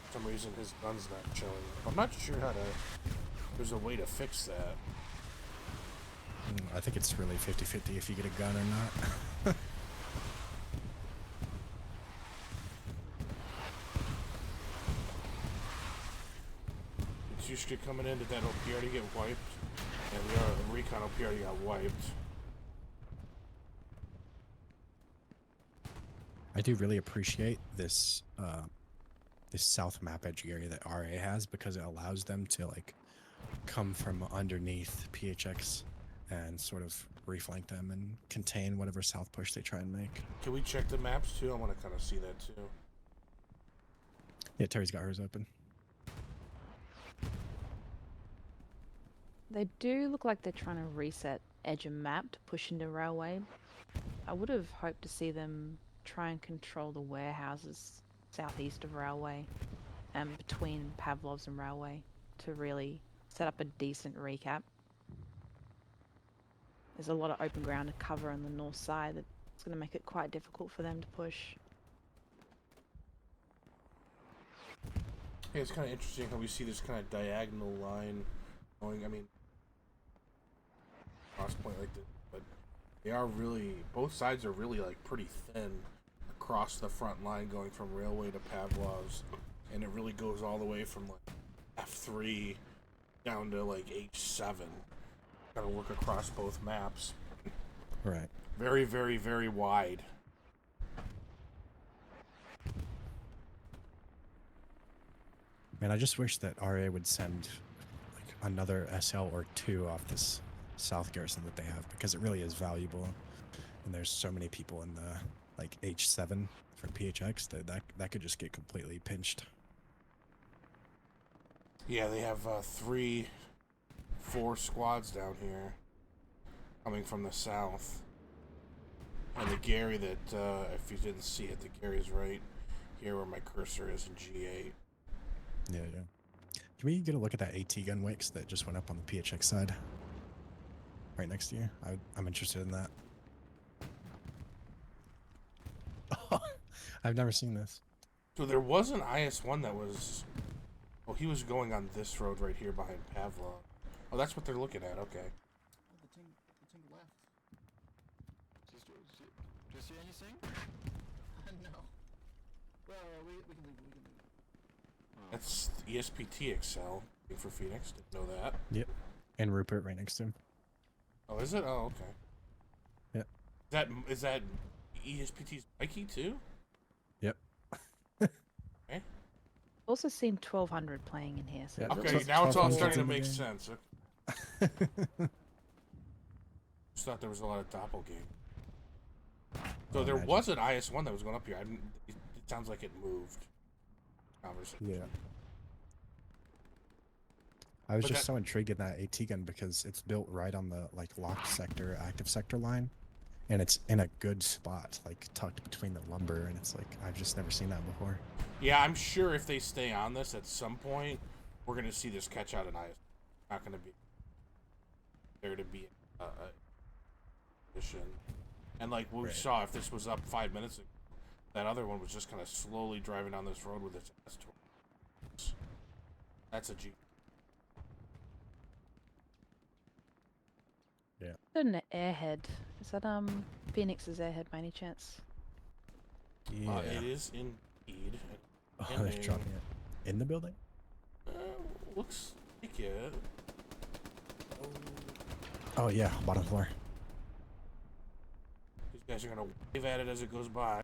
S1: For some reason his gun's not showing up. I'm not sure how to... There's a way to fix that.
S3: I think it's really 50-50 if you get a gun or not.
S1: Yushka coming in. Did that OP already get wiped? And the recon OP already got wiped.
S3: I do really appreciate this this south map edge area that RA has, because it allows them to like come from underneath PHX and sort of reflank them and contain whatever south push they try and make.
S1: Can we check the maps too? I want to kind of see that too.
S3: Yeah, Terry's got hers open.
S2: They do look like they're trying to reset edge of map to push into railway. I would have hoped to see them try and control the warehouses southeast of railway and between Pavlov's and railway to really set up a decent recap. There's a lot of open ground to cover on the north side that's going to make it quite difficult for them to push.
S1: Yeah, it's kind of interesting how we see this kind of diagonal line going. I mean, cross point like this, but they are really, both sides are really like pretty thin across the front line going from railway to Pavlov's, and it really goes all the way from like F3 down to like H7. Gotta work across both maps.
S3: Right.
S1: Very, very, very wide.
S3: Man, I just wish that RA would send like another SL or two off this south garrison that they have, because it really is valuable. And there's so many people in the like H7 for PHX that could just get completely pinched.
S1: Yeah, they have 4 squads down here coming from the south. And the Gary that, if you didn't see it, the Gary's right here where my cursor is in G8.
S3: Yeah. Can we get a look at that AT gun wicks that just went up on the PHX side? Right next to you? I'm interested in that. Oh, I've never seen this.
S1: So there was an IS-1 that was... Oh, he was going on this road right here behind Pavlov. Oh, that's what they're looking at. Okay.
S4: Oh, the thing left. Do you see anything? No. Well, we can leave. Oh.
S1: That's ESPT XL for Phoenix. Didn't know that.
S3: Yep. And Rupert right next to him.
S1: Oh, is it? Oh, okay.
S3: Yep.
S1: Is that ESPT's Mikey too?
S3: Yep.
S1: Okay.
S2: Also seen 1200 playing in here. So
S3: Yeah,
S1: Okay, now it's all
S3: 1200
S1: starting to
S3: in the
S1: make
S3: game.
S1: sense. Just thought there was a lot of doppelganger. So there
S3: imagine.
S1: was an IS-1 that was going up here. It sounds like it moved. Conversation.
S3: Yeah. I was
S1: But
S3: just
S1: that-
S3: so intrigued in that AT gun because it's built right on the like locked sector, active sector line, and it's in a good spot, like tucked between the lumber, and it's like I've just never seen that before.
S1: Yeah, I'm sure if they stay on this at some point, we're going to see this catch out an IS. Not going to be there to be a position. And like we
S3: Right.
S1: saw, if this was up 5 minutes ago, that other one was just kind of slowly driving down this road with its ass torn. That's a G.
S2: an airhead. Is that Phoenix's airhead by any chance?
S3: Yeah.
S1: It is indeed.
S3: Oh, they're dropping it in the building.
S1: Looks like it.
S3: Oh yeah, bottom floor.
S1: You guys are gonna wave at it as it goes by.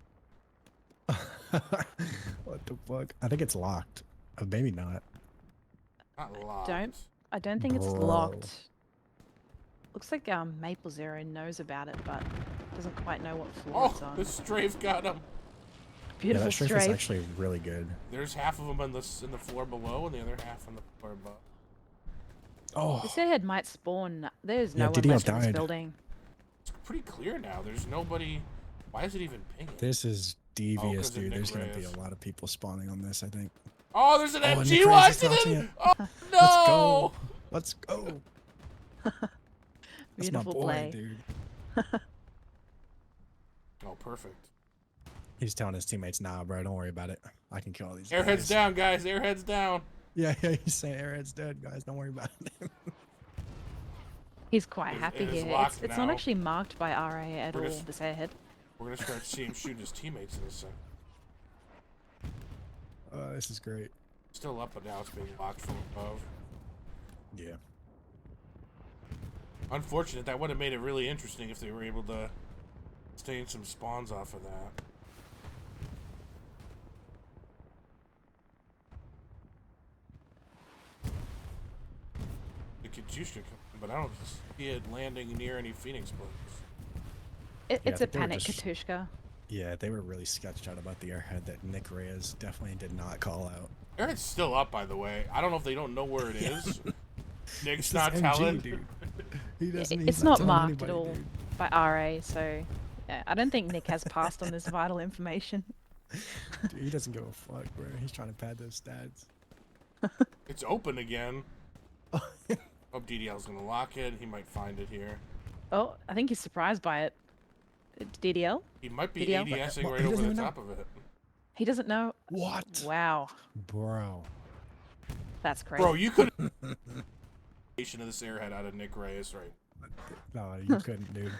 S3: What the fuck? I think it's locked. Maybe not.
S1: Not locked.
S2: I don't think it's
S3: Bro.
S2: locked. Looks like Maple Zero knows about it, but doesn't quite know what floor it's
S1: Oh,
S2: on.
S1: the strafe got him.
S3: Yeah,
S2: Beautiful
S3: that strafe is
S2: strafe.
S3: actually really good.
S1: There's half of them in the floor below, and the other half on the floor above.
S3: Oh,
S2: This airhead might spawn. There's
S3: Yeah,
S2: no one
S3: DDL
S2: left in this
S3: died.
S2: building.
S1: It's pretty clear now. There's nobody. Why is it even pinging?
S3: this is devious,
S1: 'cause of
S3: dude.
S1: Nick
S3: There's gonna be
S1: Reyes.
S3: a lot of people spawning on this, I think.
S1: Oh, there's an
S3: Oh,
S1: MG
S3: Nick Reyes is
S1: watching
S3: watching
S1: him.
S3: it.
S1: Oh
S3: Let's
S1: no!
S3: go. Let's go. That's my
S2: Beautiful
S3: boy,
S2: play.
S3: dude.
S1: Oh, perfect.
S3: He's telling his teammates, "Nah, bro, don't worry about it. I can kill all these
S1: Airheads
S3: guys."
S1: down, guys. Airheads down.
S3: Yeah, he's saying Airhead's dead, guys. Don't worry about it.
S2: He's quite
S1: It
S2: happy
S1: is
S2: here.
S1: locked
S2: It's not
S1: now.
S2: actually marked by RA at
S1: We're
S2: all,
S1: just-
S2: this airhead.
S1: We're gonna start seeing him shoot his teammates in a second.
S3: This is great.
S1: Still up, but now it's being locked from above.
S3: Yeah.
S1: Unfortunate. That would have made it really interesting if they were able to stain some spawns off of that. The Katyusha, but I don't see it landing near any Phoenix planes.
S3: Yeah, I
S2: It's a
S3: think they were
S2: panic
S3: just-
S2: Katushka.
S3: Yeah, they were really sketched out about the Airhead that Nick Reyes definitely did not call out.
S1: Airhead's still up, by the way. I don't know if they don't know where it is. Nick's
S3: It's
S1: not
S3: this MG,
S1: telling.
S3: dude. He doesn't.
S2: It's
S3: he's
S2: not
S3: telling
S2: marked at
S3: anybody,
S2: all
S3: dude.
S2: by RA, so yeah, I don't think Nick has passed on this vital information.
S3: Dude, he doesn't give a fuck, bro. He's trying to pad those stats.
S1: It's open again. Oh, DDL's gonna lock it. He might find it here.
S2: Oh, I think he's surprised by it. DDL?
S1: He might be
S2: DDL?
S1: ADSing
S3: Well,
S1: right
S3: he
S1: over
S3: doesn't
S1: the
S3: even know.
S1: top of it.
S2: He doesn't know.
S3: What?
S2: Wow,
S3: Bro.
S2: that's crazy.
S1: Bro, you could of this airhead out of Nick Reyes, right?
S3: No, you couldn't, dude.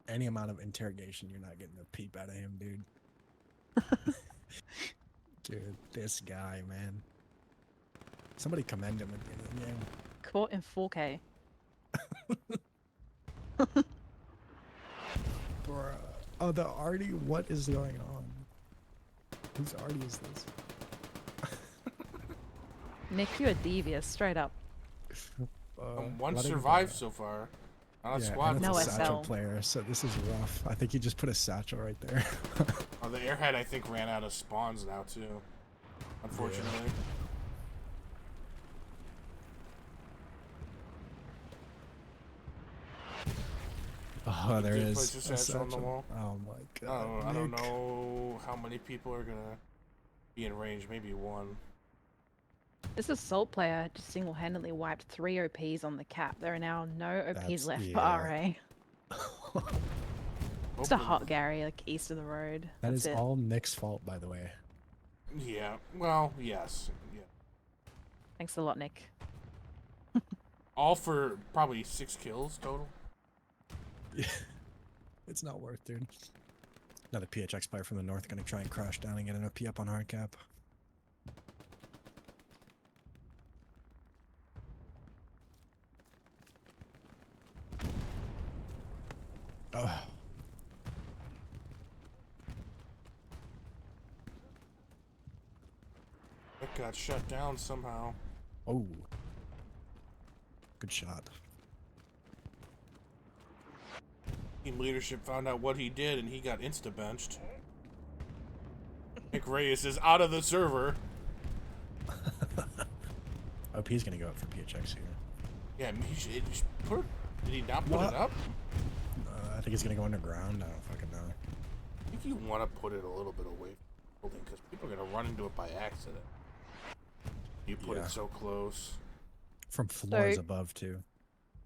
S3: Any amount of interrogation, you're not getting a peep out of him, dude. Dude, this guy, man. Somebody commend him at the end of the game.
S2: Caught in 4K.
S3: Bruh. Oh, the Artie? What is going on? Whose Artie is this?
S2: Nick, you're devious, straight up.
S1: One
S3: letting,
S1: survived so far. Not a
S3: Yeah,
S1: squad.
S3: and it's
S2: No
S3: a
S2: SL.
S3: satchel player, so this is rough. I think he just put a satchel right there.
S1: Oh, the airhead, I think, ran out of spawns now, too. Unfortunately.
S3: Oh, there
S1: Did
S3: is
S1: place a
S3: a
S1: satchel on the
S3: satchel.
S1: wall?
S3: Oh my god.
S1: I don't
S3: Nick.
S1: know how many people are gonna be in range. Maybe one.
S2: This assault player just single-handedly wiped 3 OPs on the cap. There are now no OPs
S3: That's-
S2: left for
S3: yeah.
S2: RA. Just a
S1: Hopefully-
S2: hot Gary, like east of the road.
S3: That
S2: That's
S3: is
S2: it.
S3: all Nick's fault, by the way.
S1: Yeah. Well, yes. Yeah.
S2: Thanks a lot, Nick.
S1: All for probably 6 kills total.
S3: Yeah. It's not worth, dude. Another PHX player from the north gonna try and crash down and get an OP up on hard cap. Oh.
S1: It got shut down somehow.
S3: Oh. Good shot.
S1: Team leadership found out what he did, and he got insta-benched. Nick Reyes is out of the server.
S3: OP's gonna go up for PHX here.
S1: Yeah, he should put. Did he not put
S3: What?
S1: it up?
S3: I think he's gonna go underground. I don't fucking know.
S1: I think you want to put it a little bit away from the building because people are gonna run into it by accident. You put
S3: Yeah.
S1: it so close.
S3: From floors
S2: So-
S3: above too.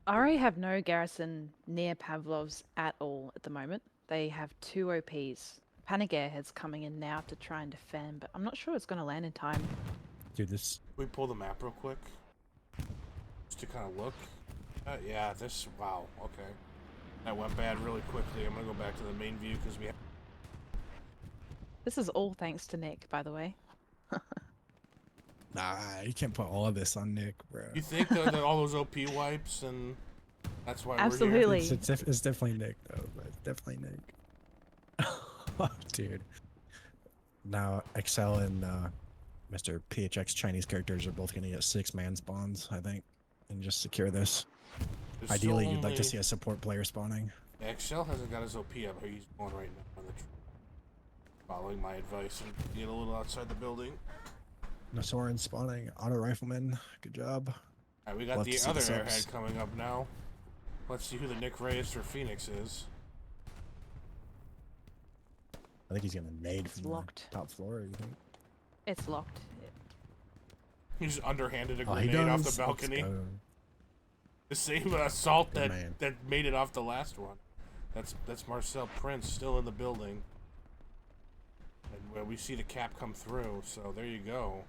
S2: RA have no garrison near Pavlov's at all at the moment. They have 2 OPs. Panic Airhead's coming in now to try and defend, but I'm not sure it's going to land in time.
S3: Dude, this
S1: Can we pull the map real quick? Just to kind of look. Yeah, this. Wow. Okay. That went bad really quickly. I'm gonna go back to the main view because we have.
S2: This is all thanks to Nick, by the way.
S3: Nah, you can't put all of this on Nick, bro.
S1: You think that all those OP wipes and That's why
S2: Absolutely.
S1: we're here.
S3: It's definitely Nick, though. But it's definitely Nick. Oh, dude. Now, Excel and Mr. PHX Chinese characters are both going to get 6-man spawns, I think, and just secure this.
S1: There's
S3: Ideally,
S1: still
S3: you'd like to
S1: only-
S3: see a support player spawning.
S1: Yeah, Excel hasn't got his OP up. He's going right now on the following my advice and get a little outside the building.
S3: Nosoran spawning, auto rifleman. Good job.
S1: Alright, we got
S3: Love to
S1: the
S3: see the
S1: other
S3: subs.
S1: airhead coming up now. Let's see who the Nick Reyes for Phoenix is.
S3: I think he's going to nade
S2: It's
S3: from
S2: locked.
S3: the top floor. You think?
S2: It's locked.
S1: He just underhanded a
S3: Oh, he
S1: grenade off
S3: does.
S1: the balcony.
S3: Let's go.
S1: The same assault
S3: Good
S1: that
S3: man.
S1: that made it off the last one. That's Marcel Prince still in the building. And where we see the cap come through, so there you go.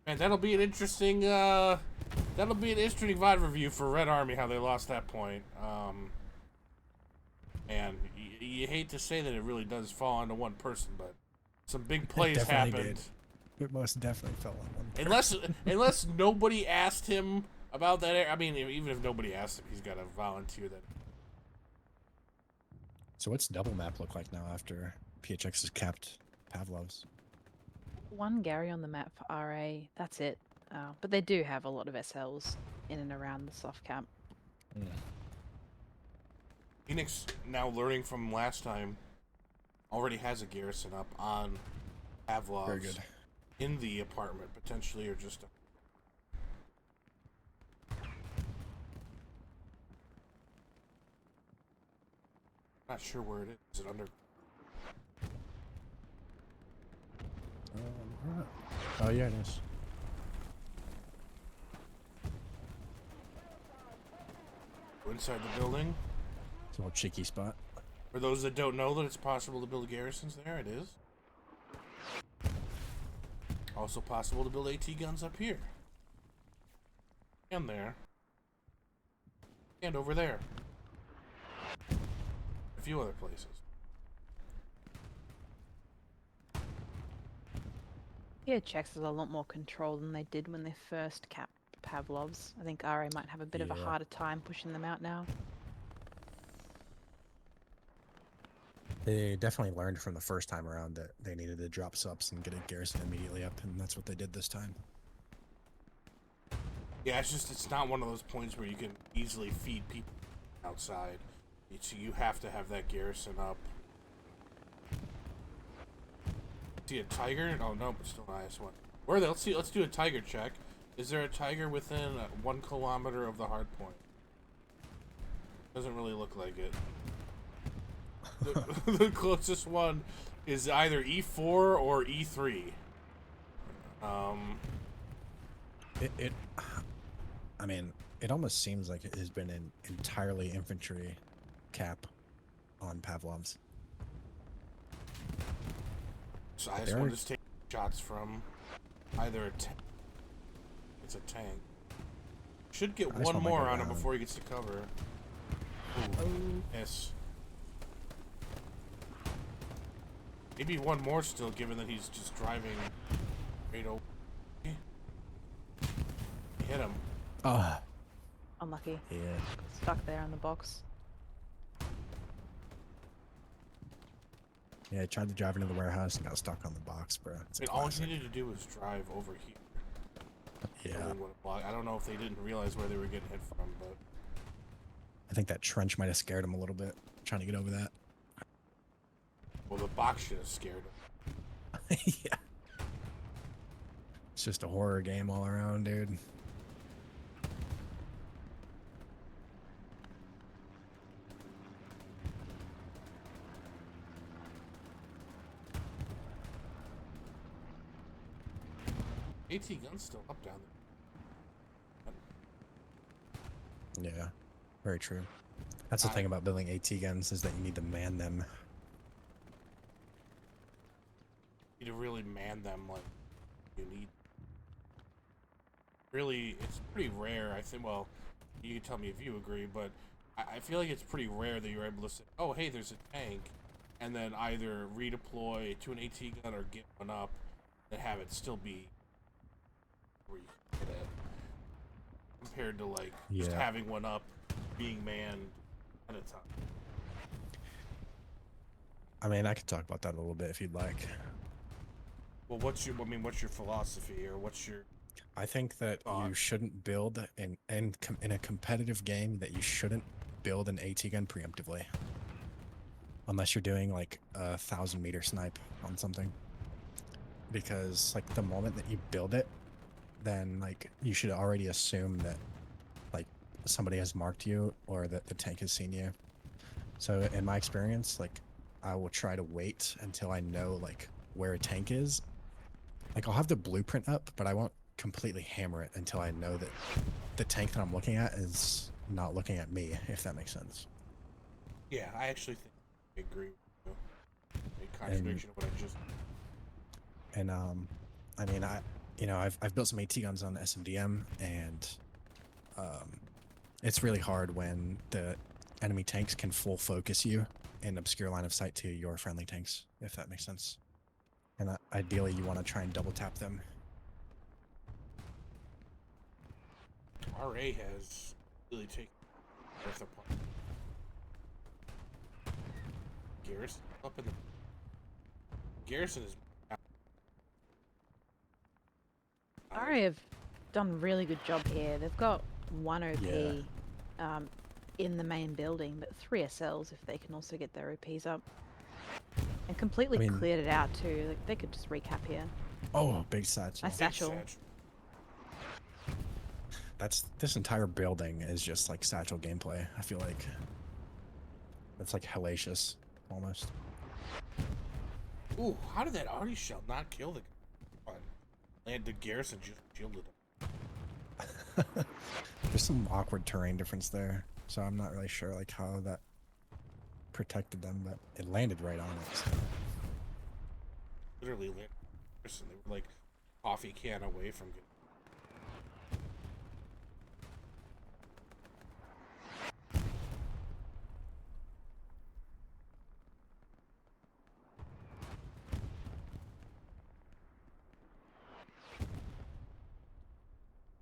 S1: And that'll be an interesting VOD review for Red Army, how they lost that point. And you hate to say that it really does fall onto one person, but some big plays
S3: definitely
S1: happened.
S3: did. It most definitely fell on one.
S1: Unless nobody asked him about that. I mean, even if nobody asked him, he's got to volunteer that.
S3: So what's double map look like now after PHX has capped Pavlov's?
S2: One Gary on the map for RA. That's it. But they do have a lot of SLs in and around the soft cap.
S1: Phoenix, now learning from last time, already has a garrison up on Pavlov's.
S3: Very good.
S1: In the apartment, potentially, or just. Not sure where it is. Is it under?
S3: Oh yeah, it is.
S1: Inside the building.
S3: It's a little cheeky spot.
S1: For those that don't know that it's possible to build garrisons there, it is. Also possible to build AT guns up here. And there. And over there. A few other places.
S2: PHX is a lot more control than they did when they first capped Pavlov's. I think RA might have a bit of a
S3: Yeah.
S2: harder time pushing them out now.
S3: They definitely learned from the first time around that they needed to drop subs and get a garrison immediately up, and that's what they did this time.
S1: Yeah, it's not one of those points where you can easily feed people outside. You have to have that garrison up. See a tiger? Oh no, but still an IS-1. Where are they? Let's do a tiger check. Is there a tiger within 1 kilometer of the hard point? Doesn't really look like it. The closest one is either E4 or E3.
S3: I mean, it almost seems like it has been an entirely infantry cap on Pavlov's.
S1: So IS-1 is taking shots from either a tank. It's a tank. Should get
S3: IS-1
S1: one
S3: might
S1: more
S3: go
S1: on him
S3: down.
S1: before he gets to cover. Ooh, yes. Maybe one more still, given that he's just driving straight over. He hit him.
S3: Ah,
S2: Unlucky.
S3: yeah.
S2: Stuck there in the box.
S3: Yeah, I tried to drive into the warehouse and got stuck on the box, bro. It's
S1: I
S3: a
S1: mean, all he
S3: classic.
S1: needed to do was drive over here.
S3: Yeah,
S1: Building would have blocked. I don't know if they didn't realize where they were getting hit from, but
S3: I think that trench might have scared him a little bit, trying to get over that.
S1: well, the box should have scared him.
S3: Yeah. It's just a horror game all around, dude.
S1: AT gun's still up down there.
S3: Yeah, very true. That's the thing about building AT guns is that you need to man them.
S1: You need to really man them like you need. Really, it's pretty rare. I think. Well, you can tell me if you agree, but I feel like it's pretty rare that you're able to say, "Oh, hey, there's a tank," and then either redeploy to an AT gun or get one up and have it still be where you hit it. compared to like just
S3: Yeah.
S1: having one up, being manned at a time.
S3: I mean, I could talk about that a little bit if you'd like.
S1: Well, what's your philosophy, or what's your
S3: I think that
S1: thought?
S3: you shouldn't build in a competitive game that you shouldn't build an AT gun preemptively, unless you're doing like a 1,000-meter snipe on something. Because like the moment that you build it, then like you should already assume that like somebody has marked you or that the tank has seen you. So in my experience, like I will try to wait until I know like where a tank is. Like I'll have the blueprint up, but I won't completely hammer it until I know that the tank that I'm looking at is not looking at me, if that makes sense.
S1: Yeah, I actually think I agree with you. A contradiction of what I just.
S3: And I mean, I've built some AT guns on SMDM, and it's really hard when the enemy tanks can full focus you and obscure line of sight to your friendly tanks, if that makes sense. And ideally, you want to try and double tap them.
S1: RA has really taken Earth apart. Garrison up in the. Garrison is.
S2: RA have done a really good job here. They've got 1 OP in the main building, but 3 SLs if they can also get their OPs up. And completely
S3: I mean-
S2: cleared it out too. Like, they could just recap here.
S3: Oh, big satchel.
S2: Nice satchel.
S3: This entire building is just like satchel gameplay. I feel like that's like hellacious, almost.
S1: Ooh, how did that arty shell not kill the guy? And the Garrison just shielded him.
S3: There's some awkward terrain difference there, so I'm not really sure like how that protected them, but it landed right on it. So.
S1: Literally, Garrison, they were like coffee can away from getting.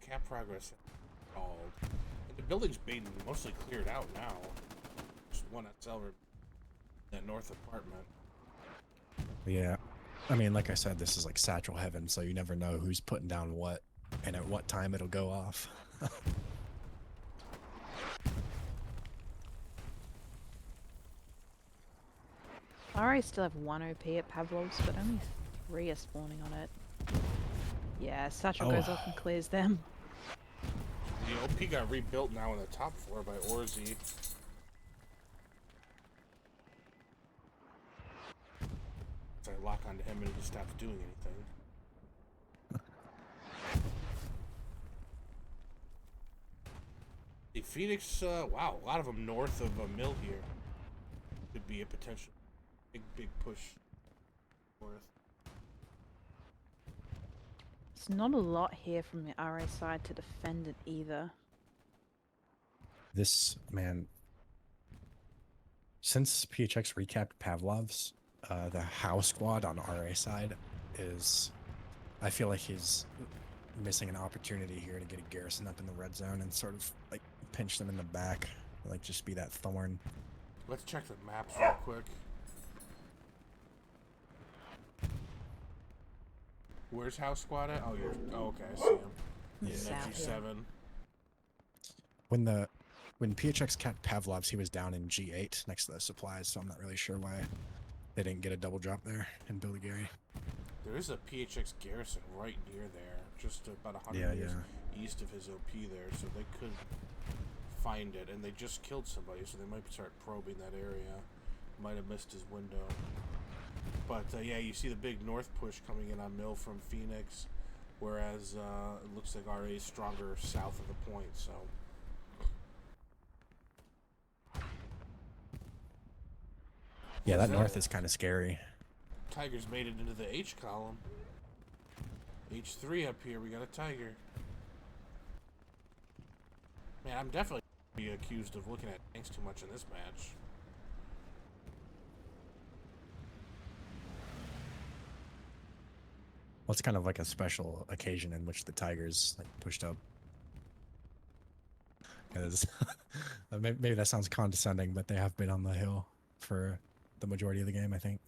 S1: Cap progress called. And the building's being mostly cleared out now. Just one at Selver, that north apartment.
S3: Yeah, I mean, like I said, this is like satchel heaven, so you never know who's putting down what and at what time it'll go off.
S2: RA still have 1 OP at Pavlov's, but only 3 are spawning on it. Yeah, satchel goes off and clears them.
S1: The OP got rebuilt now on the top floor by Orzi. So I lock onto him and he stops doing anything. The Phoenix, wow, a lot of them north of a mill here. Could be a potential big push north.
S2: There's not a lot here from the RA side to defend it either.
S3: This, man, since PHX recapped Pavlov's, the Howe squad on RA side is, I feel like he's missing an opportunity here to get a Garrison up in the red zone and sort of like pinch them in the back, like just be that thorn.
S1: Let's check the maps real quick. Where's House Squad at? Oh, okay, I see him.
S3: Yeah.
S2: South, yeah.
S1: G7.
S3: When PHX capped Pavlov's, he was down in G8 next to the supplies, so I'm not really sure why they didn't get a double drop there in Billy Gary.
S1: There is a PHX garrison right near there, just about 100
S3: Yeah,
S1: meters east of his OP there, so they could find it, and they just killed somebody, so they might start probing that area. Might have missed his window. But yeah, you see the big north push coming in on Mill from Phoenix, whereas it looks like RA is stronger south of the point, so.
S3: Yeah, that north is kind of scary.
S1: Tigers made it into the H column. H3 up here, we got a Tiger. Man, I'm definitely be accused of looking at tanks too much in this match.
S3: Well, it's kind of like a special occasion in which the Tigers like pushed up. Because maybe that sounds condescending, but they have been on the hill for the majority of the game, I think.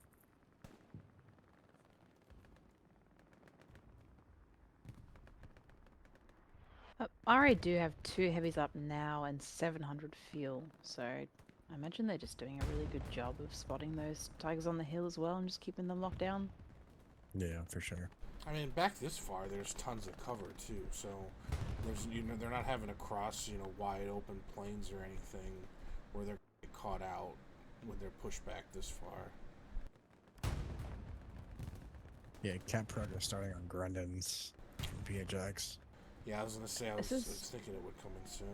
S2: I already do have 2 heavies up now and 700 fuel, so I imagine they're just doing a really good job of spotting those tigers on the hill as well and just keeping them locked down.
S3: Yeah, for sure.
S1: I mean, back this far, there's tons of cover too. So there's they're not having to cross wide open plains or anything where they're get caught out when they're pushed back this far.
S3: Yeah, cat progress starting on Grundon's PHX.
S1: Yeah, I was gonna say I was thinking it would come in soon.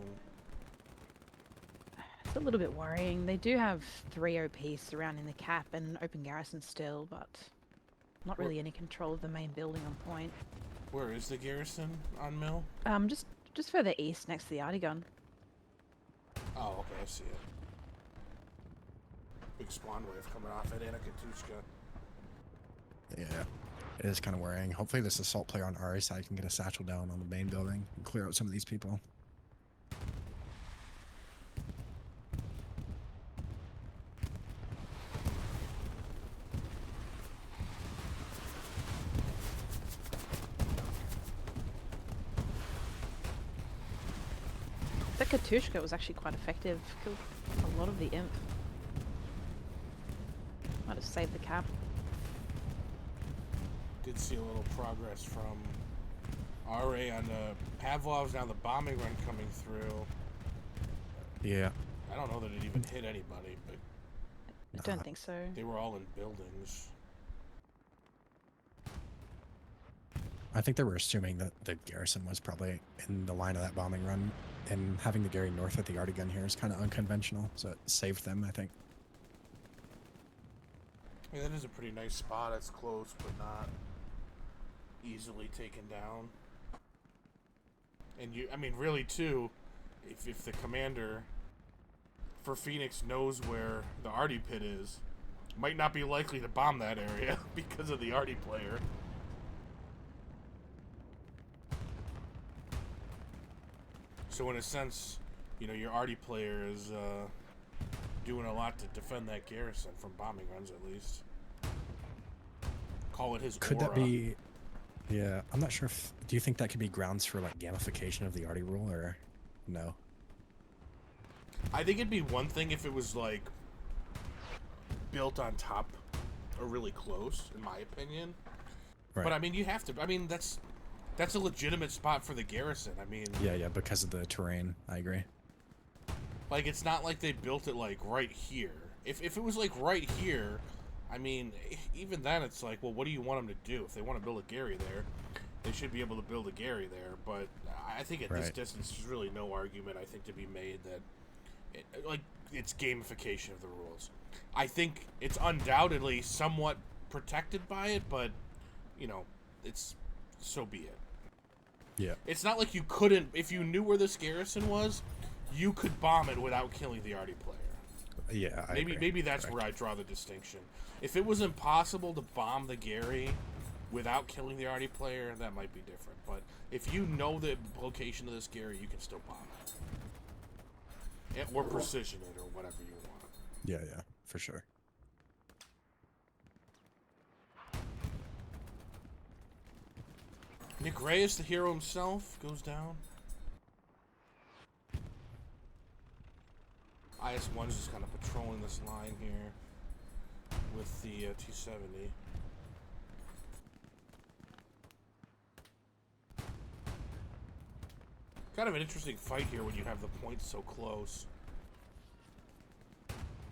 S2: It's a little bit worrying. They do have 3 OPs surrounding the cap and open garrison still, but not really any control of the main building on point.
S1: Where is the garrison on Mill?
S2: Just further east next to the Artigun.
S1: Oh, okay, I see it. Big spawn wave coming off at Anakatushka.
S3: Yeah, it is kind of worrying. Hopefully this assault player on our side can get a satchel down on the main building and clear out some of these people.
S2: The Katushka was actually quite effective. Killed a lot of the imp. Might have saved the cap.
S1: Did see a little progress from RA on the Pavlovs, now the bombing run coming through.
S3: Yeah.
S1: I don't know that it even hit anybody, but
S2: I don't think so.
S1: they were all in buildings.
S3: I think they were assuming that the garrison was probably in the line of that bombing run, and having the Gary north at the Artigun here is kind of unconventional, so it saved them, I think.
S1: Yeah, that is a pretty nice spot. It's close, but not easily taken down. And really too, if the commander for Phoenix knows where the Artie pit is, might not be likely to bomb that area because of the Artie player. So in a sense, your Artie player is doing a lot to defend that garrison from bombing runs, at least. Call it his
S3: Could
S1: aura.
S3: that be... Yeah, I'm not sure if... Do you think that could be grounds for, like, gamification of the Artie rule, or no?
S1: I think it'd be one thing if it was, like, built on top or really close, in my opinion.
S3: Right.
S1: But, you have to... That's a legitimate spot for the garrison.
S3: Yeah, because of the terrain. I agree.
S1: Like, it's not like they built it, like, right here. If it was, like, right here, even then it's like, well, what do you want them to do? If they want to build a Gary there, they should be able to build a Gary there. But I think at this distance, there's really no argument, I think, to be made that, it's gamification of the rules. I think it's undoubtedly somewhat protected by it, but, it's... so be it.
S3: Yeah.
S1: It's not like you couldn't, if you knew where this garrison was, you could bomb it without killing the Artie player.
S3: Yeah, I agree.
S1: Maybe that's where I draw the distinction. If it was impossible to bomb the Gary without killing the Artie player, that might be different. But if you know the location of this Gary, you can still bomb it. Or precision it, or whatever you want.
S3: Yeah, for sure.
S1: Nick Reyes, the hero himself, goes down. IS-1's just kind of patrolling this line here with the T-70. Kind of an interesting fight here when you have the points so close.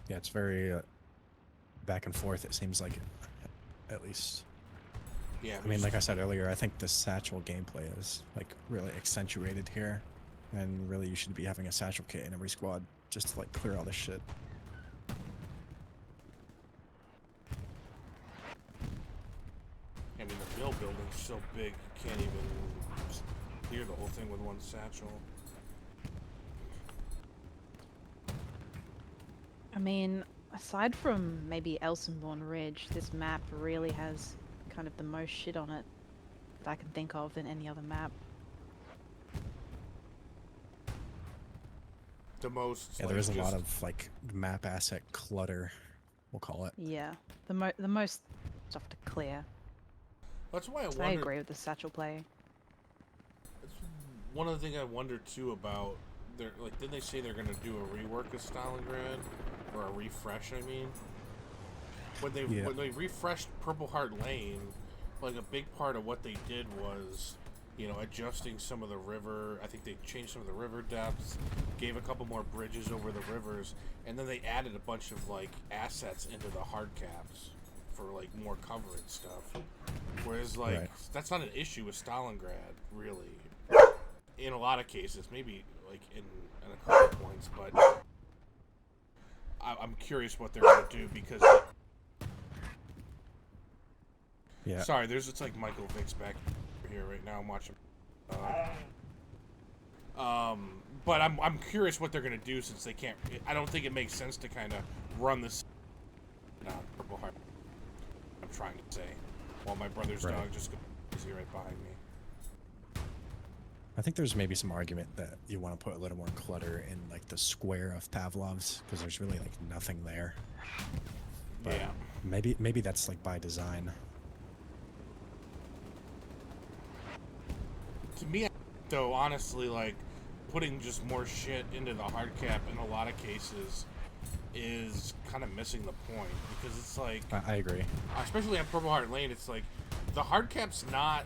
S3: Yeah, it's very back and forth, it seems like, at least.
S1: Yeah,
S3: like I said earlier, I think the satchel gameplay is, like, really accentuated here. And really, you should be having a satchel kit in every squad just to, like, clear all this shit.
S1: the mill building's so big, you can't even clear the whole thing with one satchel.
S2: Aside from maybe Elsenborn Ridge, this map really has kind of the most shit on it that I can think of than any other map.
S1: the most.
S3: Yeah,
S1: like,
S3: there is a
S1: just,
S3: lot of like map asset clutter, we'll call it.
S2: Yeah, the most stuff to clear.
S1: That's why I
S2: So I
S1: wonder.
S2: agree with the satchel play.
S1: That's one of the things I wonder too about. They're like, didn't they say they're gonna do a rework of Stalingrad or a refresh? I mean,
S3: Yeah.
S1: when they refreshed Purple Heart Lane, like a big part of what they did was, you know, adjusting some of the river. I think they changed some of the river depths, gave a couple more bridges over the rivers, and then they added a bunch of like assets into the hard caps for like more cover and stuff. Whereas like
S3: Right.
S1: that's not an issue with Stalingrad, really. In a lot of cases, maybe like in a couple points, but I'm curious what they're gonna do because.
S3: Yeah.
S1: Sorry, there's it's like Michael Vick's back here right now. I'm watching. But I'm curious what they're gonna do since they can't. I don't think it makes sense to kind of run this. Purple Heart. I'm trying to say, while my brother's
S3: Right.
S1: dog just goes crazy right behind me.
S3: I think there's maybe some argument that you want to put a little more clutter in like the square of Pavlov's because there's really like nothing there. But
S1: Yeah.
S3: maybe that's like by design.
S1: To me, though, honestly, like putting just more shit into the hard cap in a lot of cases is kind of missing the point because it's like.
S3: I agree.
S1: Especially on Purple Heart Lane, it's like the hard cap's not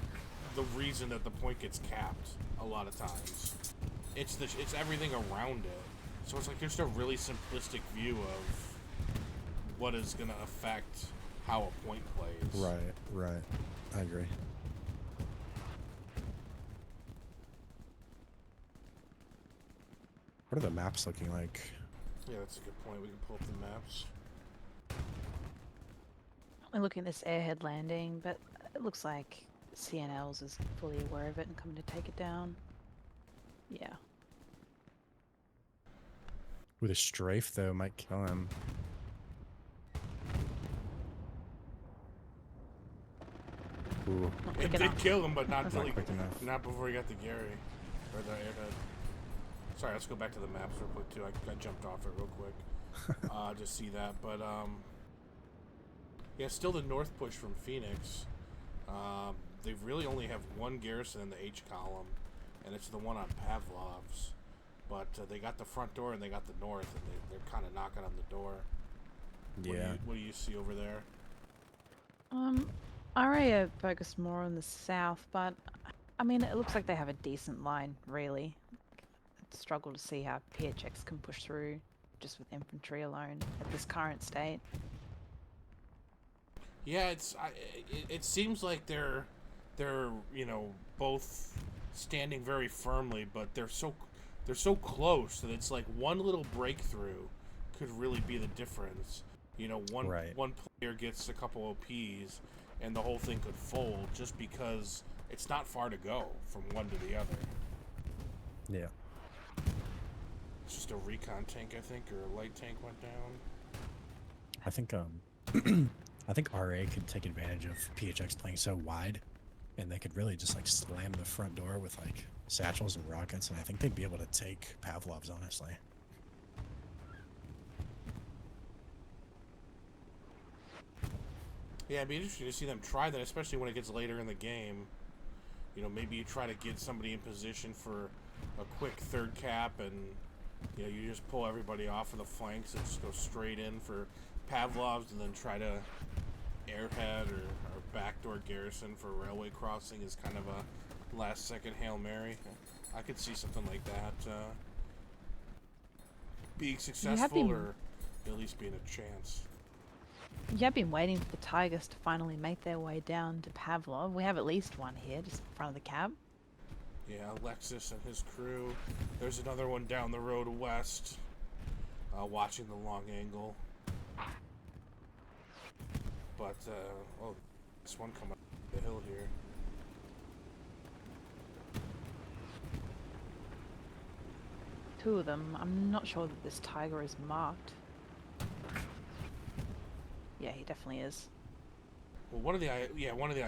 S1: the reason that the point gets capped a lot of times. It's everything around it. So it's like just a really simplistic view of what is going to affect how a point plays.
S3: Right. I agree. What are the maps looking like?
S1: Yeah, that's a good point. We can pull up the maps.
S2: We're looking at this airhead landing, but it looks like CNLs is fully aware of it and coming to take it down. Yeah.
S3: With a strafe though, might kill him. Ooh.
S2: Not
S1: It
S2: quick
S1: did
S2: enough.
S1: kill him, but not
S3: Not
S1: till he,
S3: quick enough.
S1: not before he got the Gary or the airhead. Sorry, let's go back to the maps real quick too. I jumped off it real quick. Just see that, but yeah, still the north push from Phoenix. They really only have one garrison in the H column, and it's the one on Pavlov's. But they got the front door and they got the north, and they're kind of knocking on the door.
S3: Yeah.
S1: What do you see over there?
S2: RA are focused more on the south, but I mean, it looks like they have a decent line, really. I struggle to see how PHX can push through just with infantry alone at this current state.
S1: Yeah, it seems like they're you know both standing very firmly, but they're so close that it's like one little breakthrough could really be the difference. You know, one player gets a couple OPs, and the whole thing could fold just because it's not far to go from one to the other.
S3: Yeah.
S1: It's just a recon tank, I think, or a light tank went down.
S3: I think I think RA could take advantage of PHX playing so wide, and they could really just like slam the front door with like satchels and rockets, and I think they'd be able to take Pavlov's, honestly.
S1: Yeah, it'd be interesting to see them try that, especially when it gets later in the game. You know, maybe you try to get somebody in position for a quick third cap, and you know, you just pull everybody off of the flanks and just go straight in for Pavlov's, and then try to airhead or backdoor garrison for railway crossing is kind of a last-second Hail Mary. I could see something like that being successful, or at least being a chance.
S2: You have been waiting for the Tigers to finally make their way down to Pavlov. We have at least one here, just in front of the cab.
S1: Yeah, Alexis and his crew. There's another one down the road west, watching the long angle. But, oh, this one coming up the hill here.
S2: Two of them. I'm not sure that this Tiger is marked. Yeah, he definitely is.
S1: Well, one of the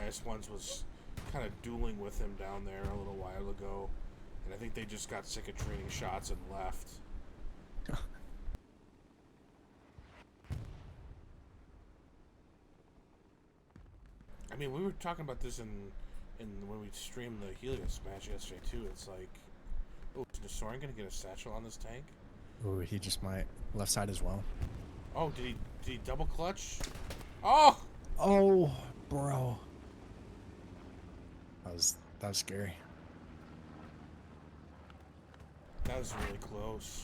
S1: IS-1s was kind of dueling with him down there a little while ago, and I think they just got sick of trading shots and left. mean, we were talking about this in when we streamed the Helios match yesterday too. It's like, oh, is Nesorin gonna get a satchel on this tank?
S3: Ooh, he just might. Left side as well.
S1: Oh, did he double clutch? Oh!
S3: Oh, bro. That was scary.
S1: That was really close.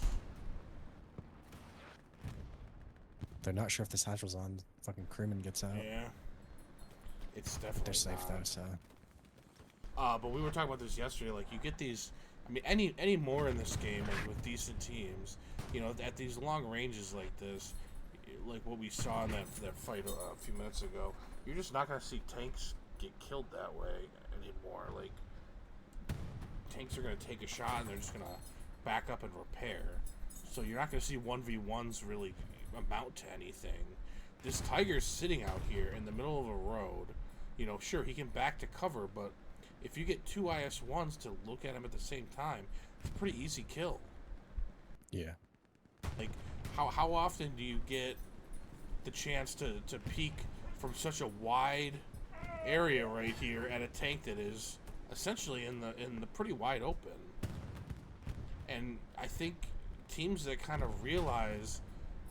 S3: They're not sure if the satchel's on. Fucking crewman gets out.
S1: Yeah. It's definitely
S3: But they're safe
S1: not.
S3: though, so.
S1: But we were talking about this yesterday. Like, you get these. I mean, any more in this game, like with decent teams, you know, at these long ranges like this, like what we saw in that fight a few minutes ago, you're just not gonna see tanks get killed that way anymore. Like, tanks are gonna take a shot and they're just gonna back up and repair. So you're not gonna see 1v1s really amount to anything. This Tiger's sitting out here in the middle of a road. You know, sure, he can back to cover, but if you get two IS-1s to look at him at the same time, it's a pretty easy kill.
S3: Yeah.
S1: Like, how often do you get the chance to peek from such a wide area right here at a tank that is essentially in the pretty wide open? And I think teams that kind of realize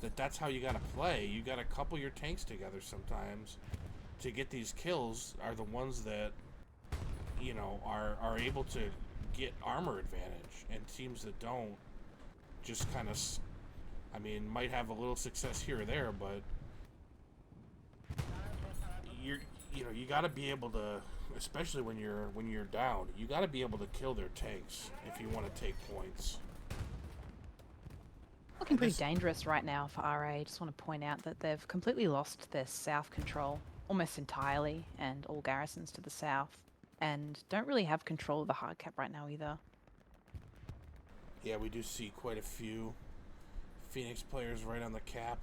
S1: that that's how you got to play, you got to couple your tanks together sometimes to get these kills, are the ones that, you know, are able to get armor advantage, and teams that don't just kind of, I mean, might have a little success here or there, but you got to be able to, especially when you're down, you got to be able to kill their tanks if you want to take points.
S2: Looking pretty dangerous right now for RA. Just want to point out that they've completely lost their south control almost entirely, and all garrisons to the south, and don't really have control of the hard cap right now either.
S1: Yeah, we do see quite a few Phoenix players right on the cap.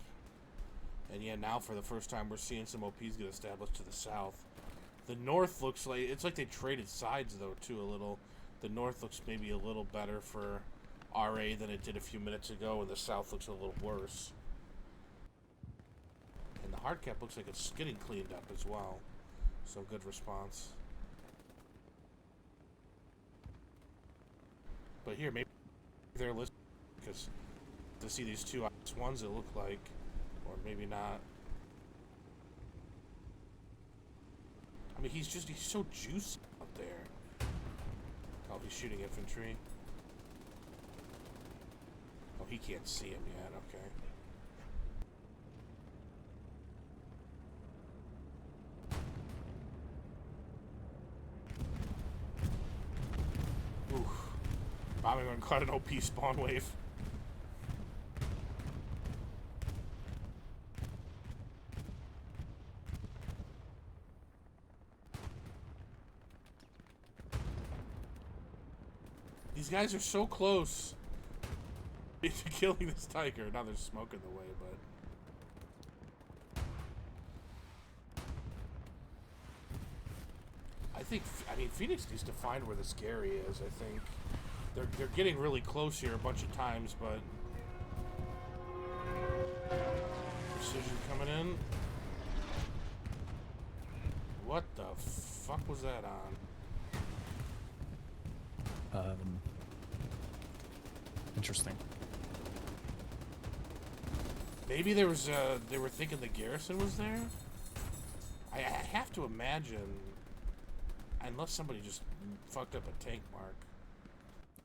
S1: And yeah, now for the first time we're seeing some OPs get established to the south. The north looks like, it's like they traded sides though too a little. The north looks maybe a little better for RA than it did a few minutes ago, and the south looks a little worse. And the hard cap looks like it's getting cleaned up as well. So good response. But here, maybe they're listening because to see these two ones that look like, or maybe not. I mean, he's so juicy out there. Oh, he's shooting infantry. Oh, he can't see him yet, okay. Oof. Bombing on caught an OP spawn wave. These guys are so close to killing this Tiger. Now there's smoke in the way, but I mean, Phoenix needs to find where this Gary is. I think they're getting really close here a bunch of times, but precision coming in. What the fuck was that on?
S3: Interesting.
S1: Maybe there was they were thinking the garrison was there. I have to imagine, unless somebody just fucked up a tank mark.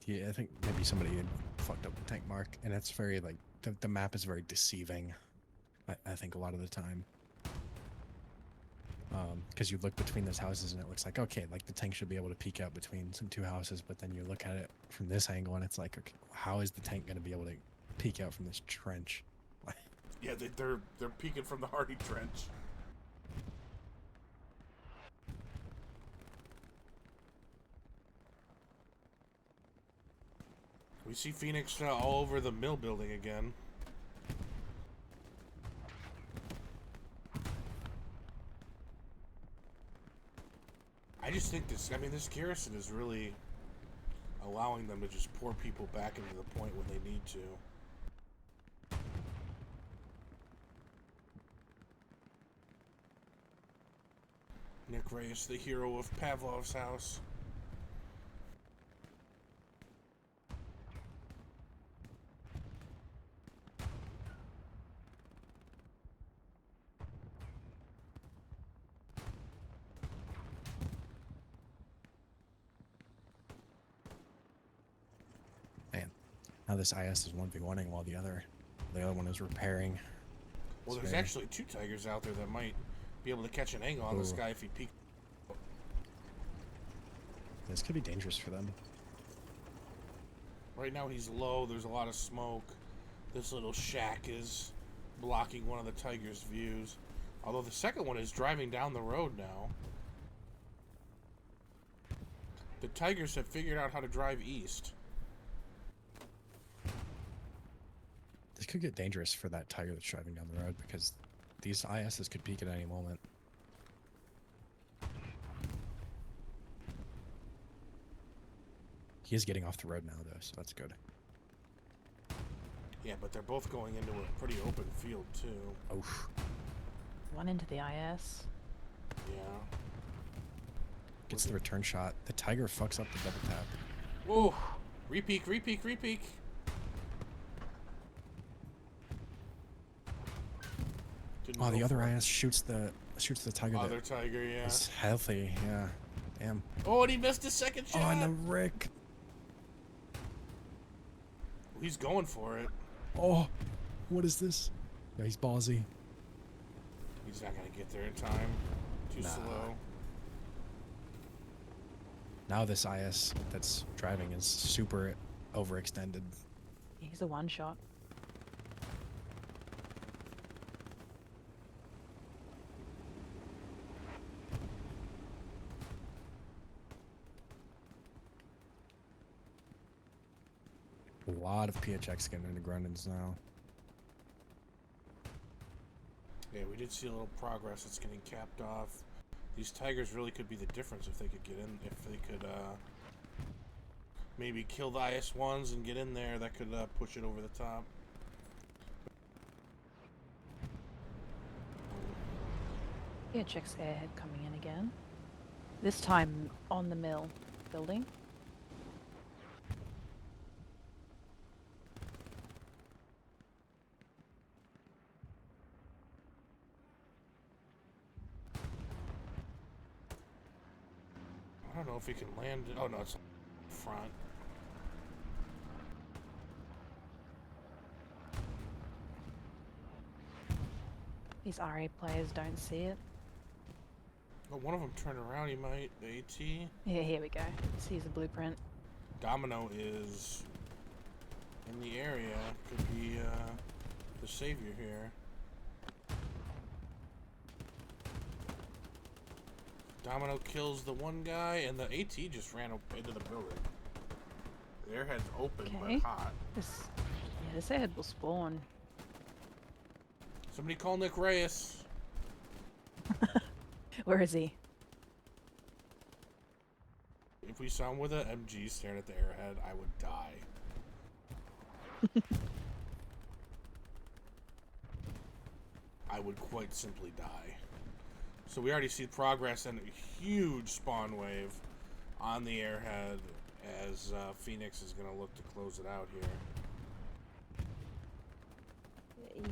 S3: Yeah, I think maybe somebody had fucked up the tank mark, and it's very, like, the map is very deceiving, I think, a lot of the time. Because you look between those houses and it looks like, okay, like the tank should be able to peek out between some two houses, but then you look at it from this angle and it's like, okay, how is the tank going to be able to peek out from this trench?
S1: Yeah, they're peeking from the Hardy Trench. We see Phoenix all over the mill building again. I just think this garrison is really allowing them to just pour people back into the point when they need to. Nick Reyes, the hero of Pavlov's house.
S3: Man, now this IS is 1v1ing while the other one is repairing.
S1: Well,
S3: It's
S1: there's
S3: very-
S1: actually 2 Tigers out there that might be able to catch an angle on this
S3: Ooh.
S1: guy if he peeks.
S3: This could be dangerous for them.
S1: Right now he's low. There's a lot of smoke. This little shack is blocking one of the Tiger's views. Although the second one is driving down the road now. The Tigers have figured out how to drive east.
S3: This could get dangerous for that Tiger that's driving down the road because these ISs could peek at any moment. He is getting off the road now, though, so that's good.
S1: Yeah, but they're both going into a pretty open field, too.
S3: Oof.
S2: One into the IS.
S1: Yeah.
S3: Gets the return shot. The Tiger fucks up the double tap.
S1: Whoa! Repeak, repeak, repeak! Didn't
S3: Oh, the
S1: go
S3: other
S1: for it.
S3: IS shoots the Tiger.
S1: Other
S3: That
S1: Tiger, yeah.
S3: is healthy. Yeah. Damn.
S1: Oh, and he missed his second shot!
S3: Oh, and the Rick.
S1: He's going for it.
S3: Oh, what is this? Yeah, he's ballsy.
S1: He's not gonna get there in time. Too
S3: Nah.
S1: slow.
S3: Now this IS that's driving is super overextended.
S2: He's a one shot.
S3: A lot of PHX getting into Grundens now.
S1: Yeah, we did see a little progress. It's getting capped off. These Tigers really could be the difference if they could get in. If they could maybe kill the IS-1s and get in there, that could push it over the top.
S2: PHX airhead coming in again. This time on the mill building.
S1: I don't know if he can land it. Oh, no, it's front.
S2: These RA players don't see it.
S1: Oh, one of them turned around. He might. The AT.
S2: Yeah, here we go. Sees the blueprint.
S1: Domino is in the area. Could be the savior here. Domino kills the one guy, and the AT just ran up into the building. The airhead's open
S2: Okay.
S1: but hot.
S2: This airhead will spawn.
S1: Somebody call Nick Reyes.
S2: Where is he?
S1: If we saw him with an MG staring at the airhead, I would die. I would quite simply die. So we already see progress and a huge spawn wave on the airhead as Phoenix is going to look to close it out here.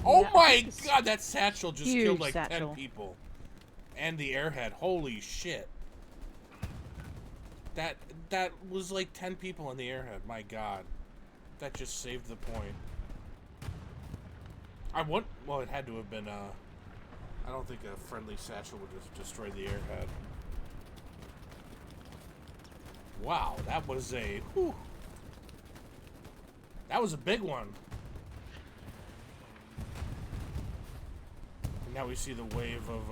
S1: Oh
S2: Yeah,
S1: my
S2: this
S1: god, that satchel just
S2: huge
S1: killed like
S2: satchel.
S1: 10 people. And the airhead, holy shit. That was like 10 people in the airhead, my god. That just saved the point. Well, it had to have been, I don't think a friendly satchel would just destroy the airhead. Wow, that was a, whew. That was a big one. And now we see the wave of,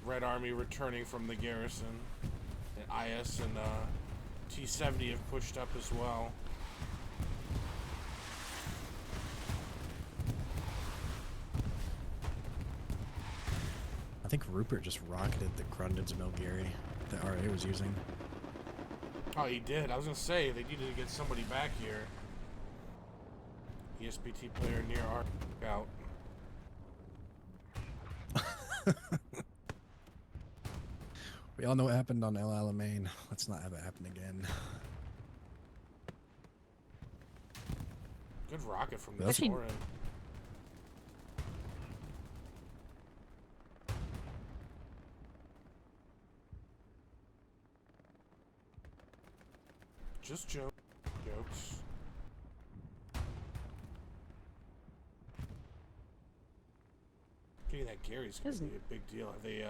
S1: Red Army returning from the garrison. And IS and T-70 have pushed up as well.
S3: I think Rupert just rocketed the Grundens mill Gary that RA was using.
S1: Oh, he did. I was going to say, they needed to get somebody back here. ESPT player near our out.
S3: We all know what happened on El Alamein. Let's not have it happen again.
S1: Good rocket from the
S3: That's-
S1: Soren. Just jokes. Getting that Gary's gonna
S2: Isn't-
S1: be a big deal. Are they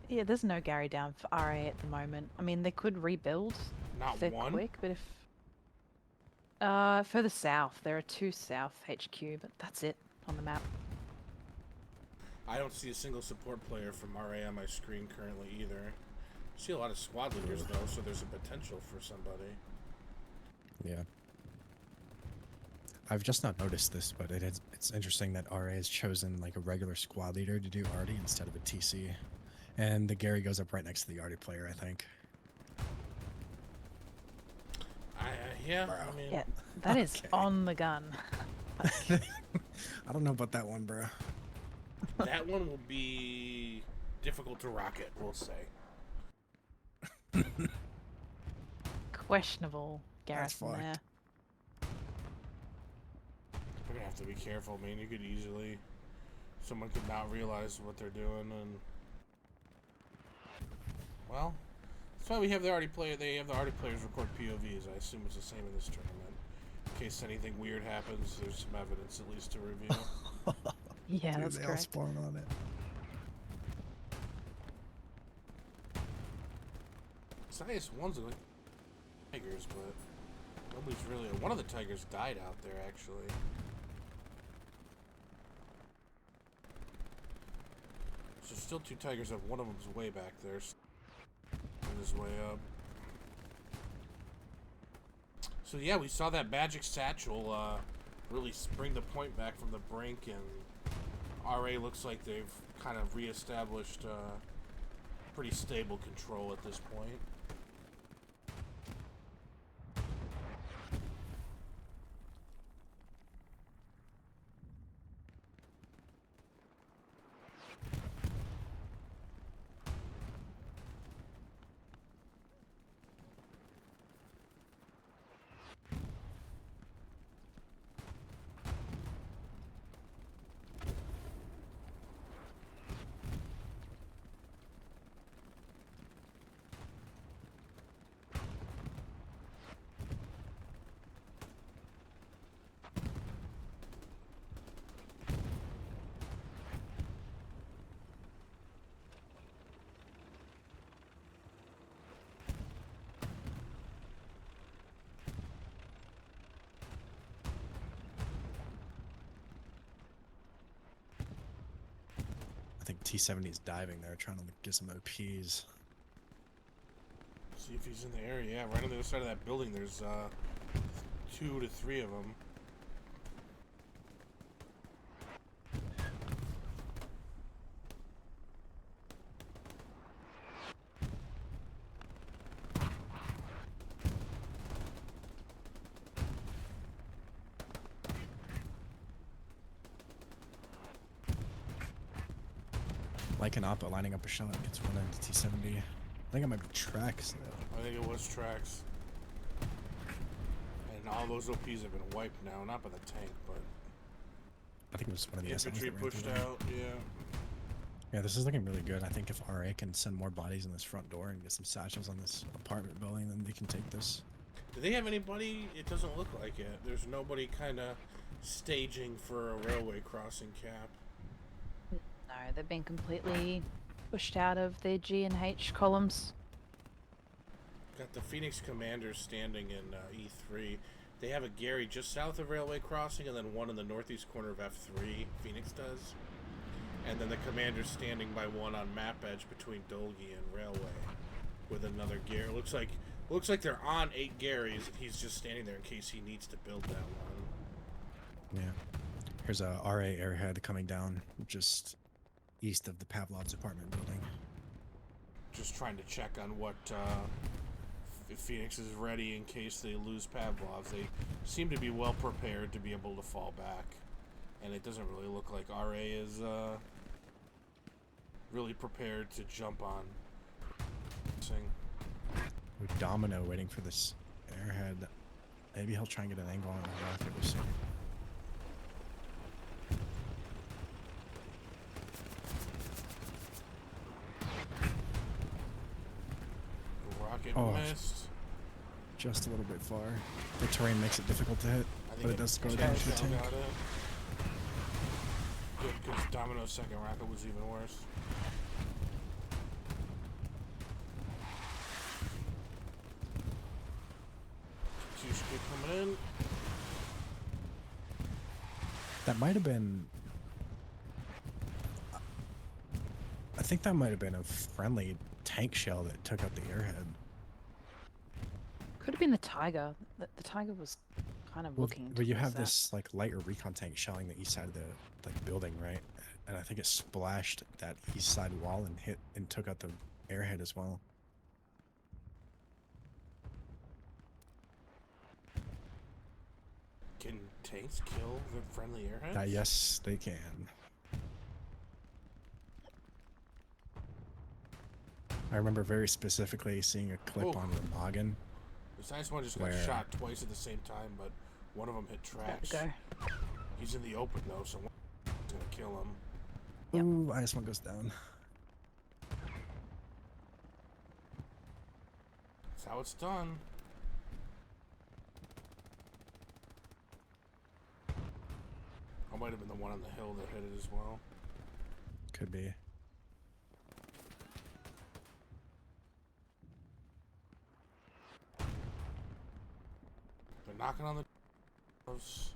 S2: Yeah, there's no Gary down for RA at the moment. I mean, they could rebuild
S1: not
S2: if they're
S1: one?
S2: quick, but if further south, there are 2 south HQ, but that's it on the map.
S1: I don't see a single support player from RA on my screen currently either. I see a lot of squad leaders though, so there's a potential for somebody.
S3: Yeah. I've just not noticed this, but it's interesting that RA has chosen like a regular squad leader to do Artie instead of a TC. And the Gary goes up right next to the Artie player, I think.
S1: Yeah,
S3: Bro.
S1: I mean,
S2: Yeah, that is
S3: Okay.
S2: on the gun.
S3: I don't know about that one, bro.
S1: that one will be difficult to rocket, we'll say.
S2: Questionable garrison
S3: fucked.
S2: there.
S1: We're gonna have to be careful, man. You could easily, someone could not realize what they're doing, and well, that's why we have the Artie player. They have the Artie players record POVs. I assume it's the same in this tournament. In case anything weird happens, there's some evidence at least to review.
S2: Yeah,
S3: Dude,
S2: that's
S3: they all
S2: correct.
S3: spawn on it.
S1: Science ones are like tigers, but nobody's really. One of the tigers died out there, actually. So still 2 tigers up. One of them's way back there. On his way up. So yeah, we saw that magic satchel really spring the point back from the brink, and RA looks like they've kind of reestablished pretty stable control at this point.
S3: I think T70 is diving there, trying to get some OPs.
S1: See if he's in the area. Yeah, right on the other side of that building, there's 2 to 3 of them.
S3: Like an oppo lining up a shot gets one into T70. I think it might be tracks though.
S1: I think it was tracks. And all those OPs have been wiped now, not by the tank, but
S3: I think it was one of the SMs
S1: infantry
S3: that ran
S1: pushed
S3: through there.
S1: out. Yeah.
S3: Yeah, this is looking really good. I think if RA can send more bodies in this front door and get some satchels on this apartment building, then they can take this.
S1: Do they have anybody? It doesn't look like it. There's nobody kind of staging for a railway crossing cap.
S2: No, they've been completely pushed out of their G and H columns.
S1: Got the Phoenix commanders standing in E3. They have a Gary just south of railway crossing, and then one in the northeast corner of F3. Phoenix does, and then the commanders standing by one on map edge between Dolgi and railway, with another Gary. Looks like they're on 8 Garys, and he's just standing there in case he needs to build that one.
S3: Yeah. Here's a RA airhead coming down just east of the Pavlov's apartment building.
S1: Just trying to check on what if Phoenix is ready in case they lose Pavlov's. They seem to be well prepared to be able to fall back, and it doesn't really look like RA is really prepared to jump on
S3: With Domino waiting for this airhead. Maybe he'll try and get an angle on the rocket we'll see.
S1: Rocket missed.
S3: Just a little bit far. The terrain makes it difficult to hit, but it does go down to the tank.
S1: Good, because Domino's second rocket was even worse. Two coming in.
S3: That might have been... I think that might have been a friendly tank shell that took out the airhead.
S2: Could have been the Tiger. The Tiger was kind of looking.
S3: Well, you have
S2: that.
S3: this like lighter recon tank shelling the east side of the like building, right? And I think it splashed that east side wall and hit and took out the airhead as well.
S1: Can tanks kill the friendly airheads?
S3: Yes, they can. I remember very specifically seeing a clip on Remagen.
S1: This nice one just got shot twice at the same time, but one of them hit tracks. He's in the open though, so one's gonna kill him.
S2: Yep.
S3: Ooh, IS one goes down.
S1: That's how it's done. I might have been the one on the hill that hit it as well.
S3: Could be.
S1: They're knocking on the doors.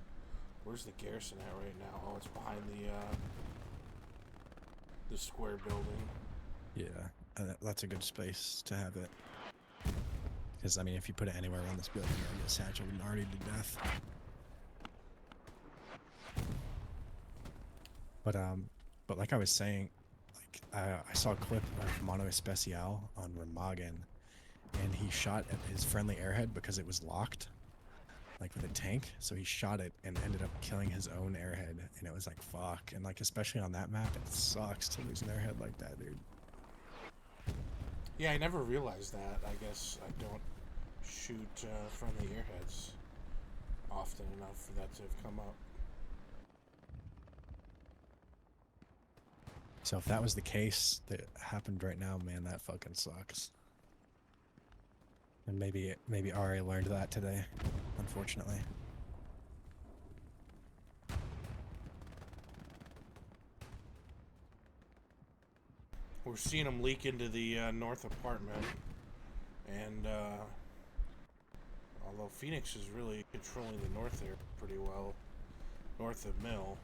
S1: Where's the garrison at right now? Oh, it's behind the square building.
S3: Yeah, that's a good space to have it. Because I mean, if you put it anywhere around this building, you'll get satchelled and already to death. But like I was saying, like I saw a clip of Mono Especial on Remagen, and he shot at his friendly airhead because it was locked, like with a tank. So he shot it and ended up killing his own airhead, and it was like fuck. And like especially on that map, it sucks to lose an airhead like that, dude.
S1: Yeah, I never realized that. I guess I don't shoot friendly airheads often enough for that to have come up.
S3: So if that was the case that happened right now, man, that fucking sucks. And maybe RA learned that today, unfortunately.
S1: We're seeing them leak into the north apartment, and although Phoenix is really controlling the north there pretty well, north of Mill.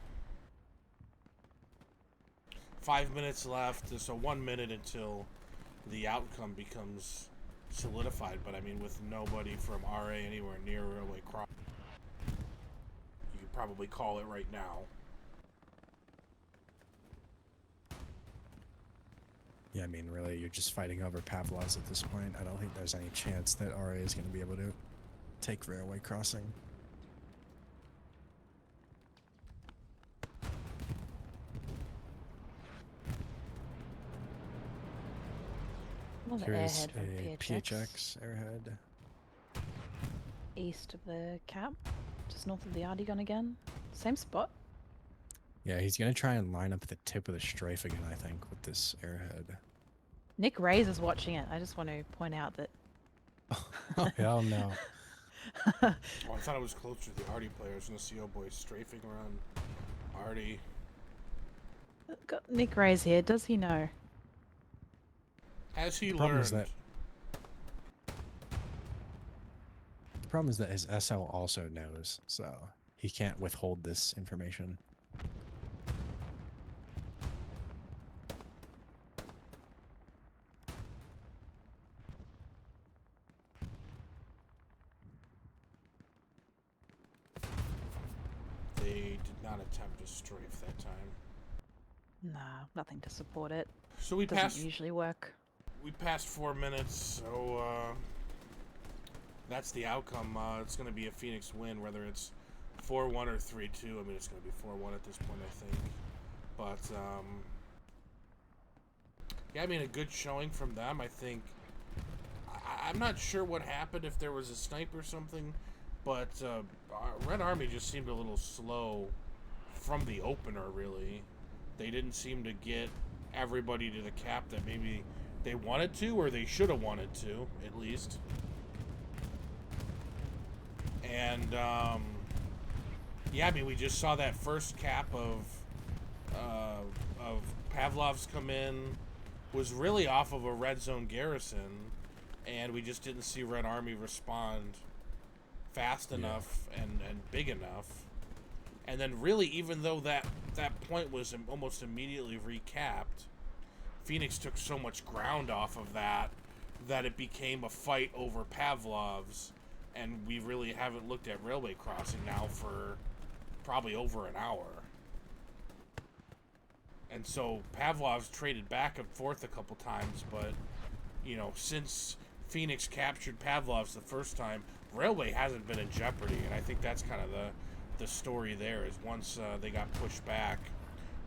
S1: 5 minutes left, so 1 minute until the outcome becomes solidified, but I mean with nobody from RA anywhere near Railway Crossing, you could probably call it right now.
S3: Yeah, I mean, really, you're just fighting over Pavlov's at this point. I don't think there's any chance that RA is going to be able to take Railway Crossing.
S2: Another
S3: Here's
S2: airhead from
S3: a PHX airhead.
S2: East of the cap, just north of the Artigon again. Same spot.
S3: Yeah, he's going to try and line up the tip of the strafe again, I think, with this airhead.
S2: Nick Reyes is watching it. I just want to point out that.
S3: Oh, hell no.
S1: Oh, I thought it was closer to the Artie players and the CO boys strafing around Artie.
S2: Got Nick Reyes here. Does he know?
S1: Has he
S3: problem
S1: learned?
S3: is that the problem is that his SL also knows, so he can't withhold this information.
S1: They did not attempt to strafe that time.
S2: Nah, nothing to support it.
S1: So we
S2: Doesn't
S1: passed.
S2: usually work.
S1: We passed 4 minutes, so that's the outcome. It's going to be a Phoenix win, whether it's 4-1 or 3-2. I mean, it's going to be 4-1 at this point, I think. But yeah, I mean, a good showing from them. I think I'm not sure what happened, if there was a snipe or something, but Red Army just seemed a little slow from the opener, really. They didn't seem to get everybody to the cap that maybe they wanted to, or they should have wanted to, at least. And, yeah, I mean, we just saw that first cap of Pavlov's come in, was really off of a red zone garrison, and we just didn't see Red Army respond fast enough and big enough. And then really, even though that point was almost immediately recapped, Phoenix took so much ground off of that it became a fight over Pavlov's, and we really haven't looked at Railway Crossing now for probably over an hour. And so Pavlov's traded back and forth a couple times, but, you know, since Phoenix captured Pavlov's the first time, Railway hasn't been in jeopardy, and I think that's kind of the story there, is once they got pushed back,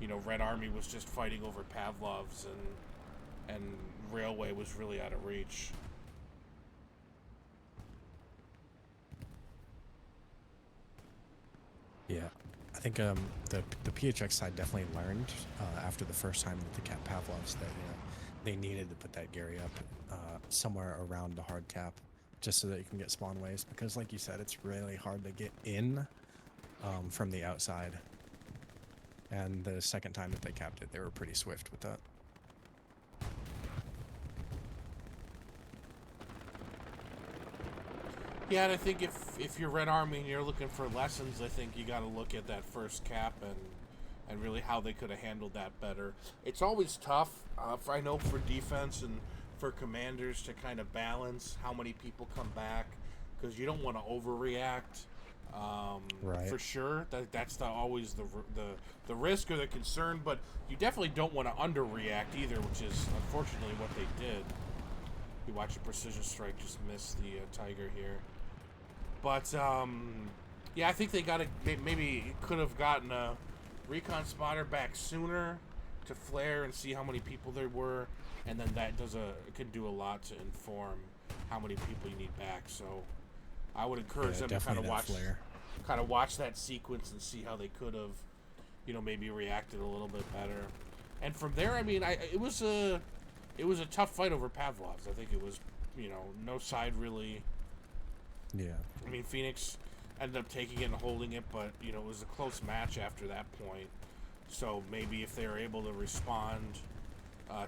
S1: you know, Red Army was just fighting over Pavlov's, and Railway was really out of reach.
S3: Yeah, I think the PHX side definitely learned after the first time with the cap Pavlovs that, you know, they needed to put that Gary up somewhere around the hard cap, just so that you can get spawn waves, because like you said, it's really hard to get in from the outside. And the second time that they capped it, they were pretty swift with that.
S1: Yeah, and I think if you're Red Army and you're looking for lessons, I think you got to look at that first cap and really how they could have handled that better. It's always tough, I know, for defense and for commanders to kind of balance how many people come back, because you don't want to overreact.
S3: Right.
S1: For sure, that's always the risk or the concern, but you definitely don't want to underreact either, which is unfortunately what they did. You watch a precision strike just miss the Tiger here. But, yeah, I think they maybe could have gotten a recon spotter back sooner to flare and see how many people there were, and then that can do a lot to inform how many people you need back. So I would encourage them to kind of watch that sequence and see how they could have, you know, maybe reacted a little bit better. And from there, I mean, it was a tough fight over Pavlov's. I think it was, you know, no side really.
S3: Yeah.
S1: I mean, Phoenix ended up taking it and holding it, but, you know, it was a close match after that point. So maybe if they're able to respond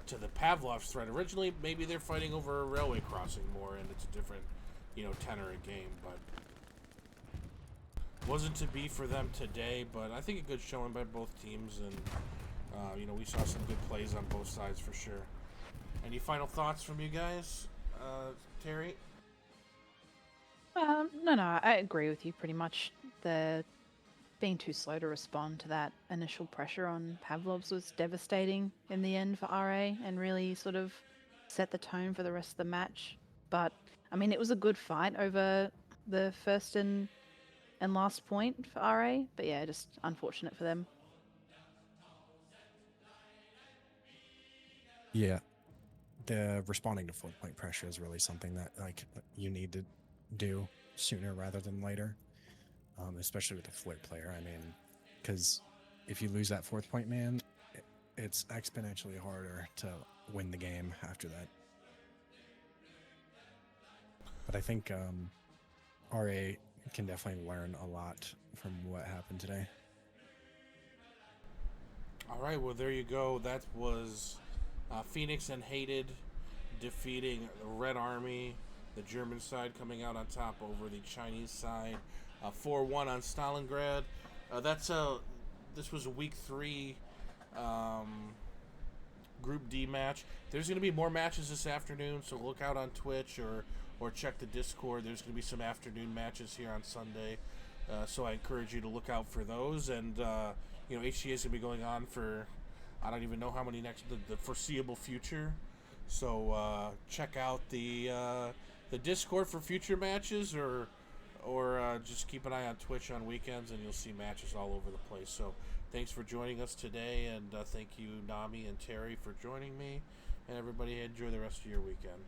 S1: to the Pavlov's threat originally, maybe they're fighting over a railway crossing more, and it's a different, you know, tenor of game. But wasn't to be for them today, but I think a good showing by both teams, and, you know, we saw some good plays on both sides for sure. Any final thoughts from you guys, Terry?
S2: No, I agree with you pretty much. The being too slow to respond to that initial pressure on Pavlov's was devastating in the end for RA, and really sort of set the tone for the rest of the match. But, I mean, it was a good fight over the first and last point for RA, but yeah, just unfortunate for them.
S3: Yeah. The responding to full point pressure is really something that, like, you need to do sooner rather than later, especially with a flirt player. I mean, because if you lose that fourth point man, it's exponentially harder to win the game after that. But I think RA can definitely learn a lot from what happened today.
S1: All right, well, there you go. That was Phoenix and Hated defeating the Red Army, the German side coming out on top over the Chinese side, 4-1 on Stalingrad. This was a week 3 Group D match. There's going to be more matches this afternoon, so look out on Twitch or check the Discord. There's going to be some afternoon matches here on Sunday, so I encourage you to look out for those. And you know, HCA is going to be going on for, I don't even know how many the foreseeable future. So check out the Discord for future matches, or just keep an eye on Twitch on weekends, and you'll see matches all over the place. So thanks for joining us today, and thank you, Nami and Terry, for joining me. And everybody, enjoy the rest of your weekend.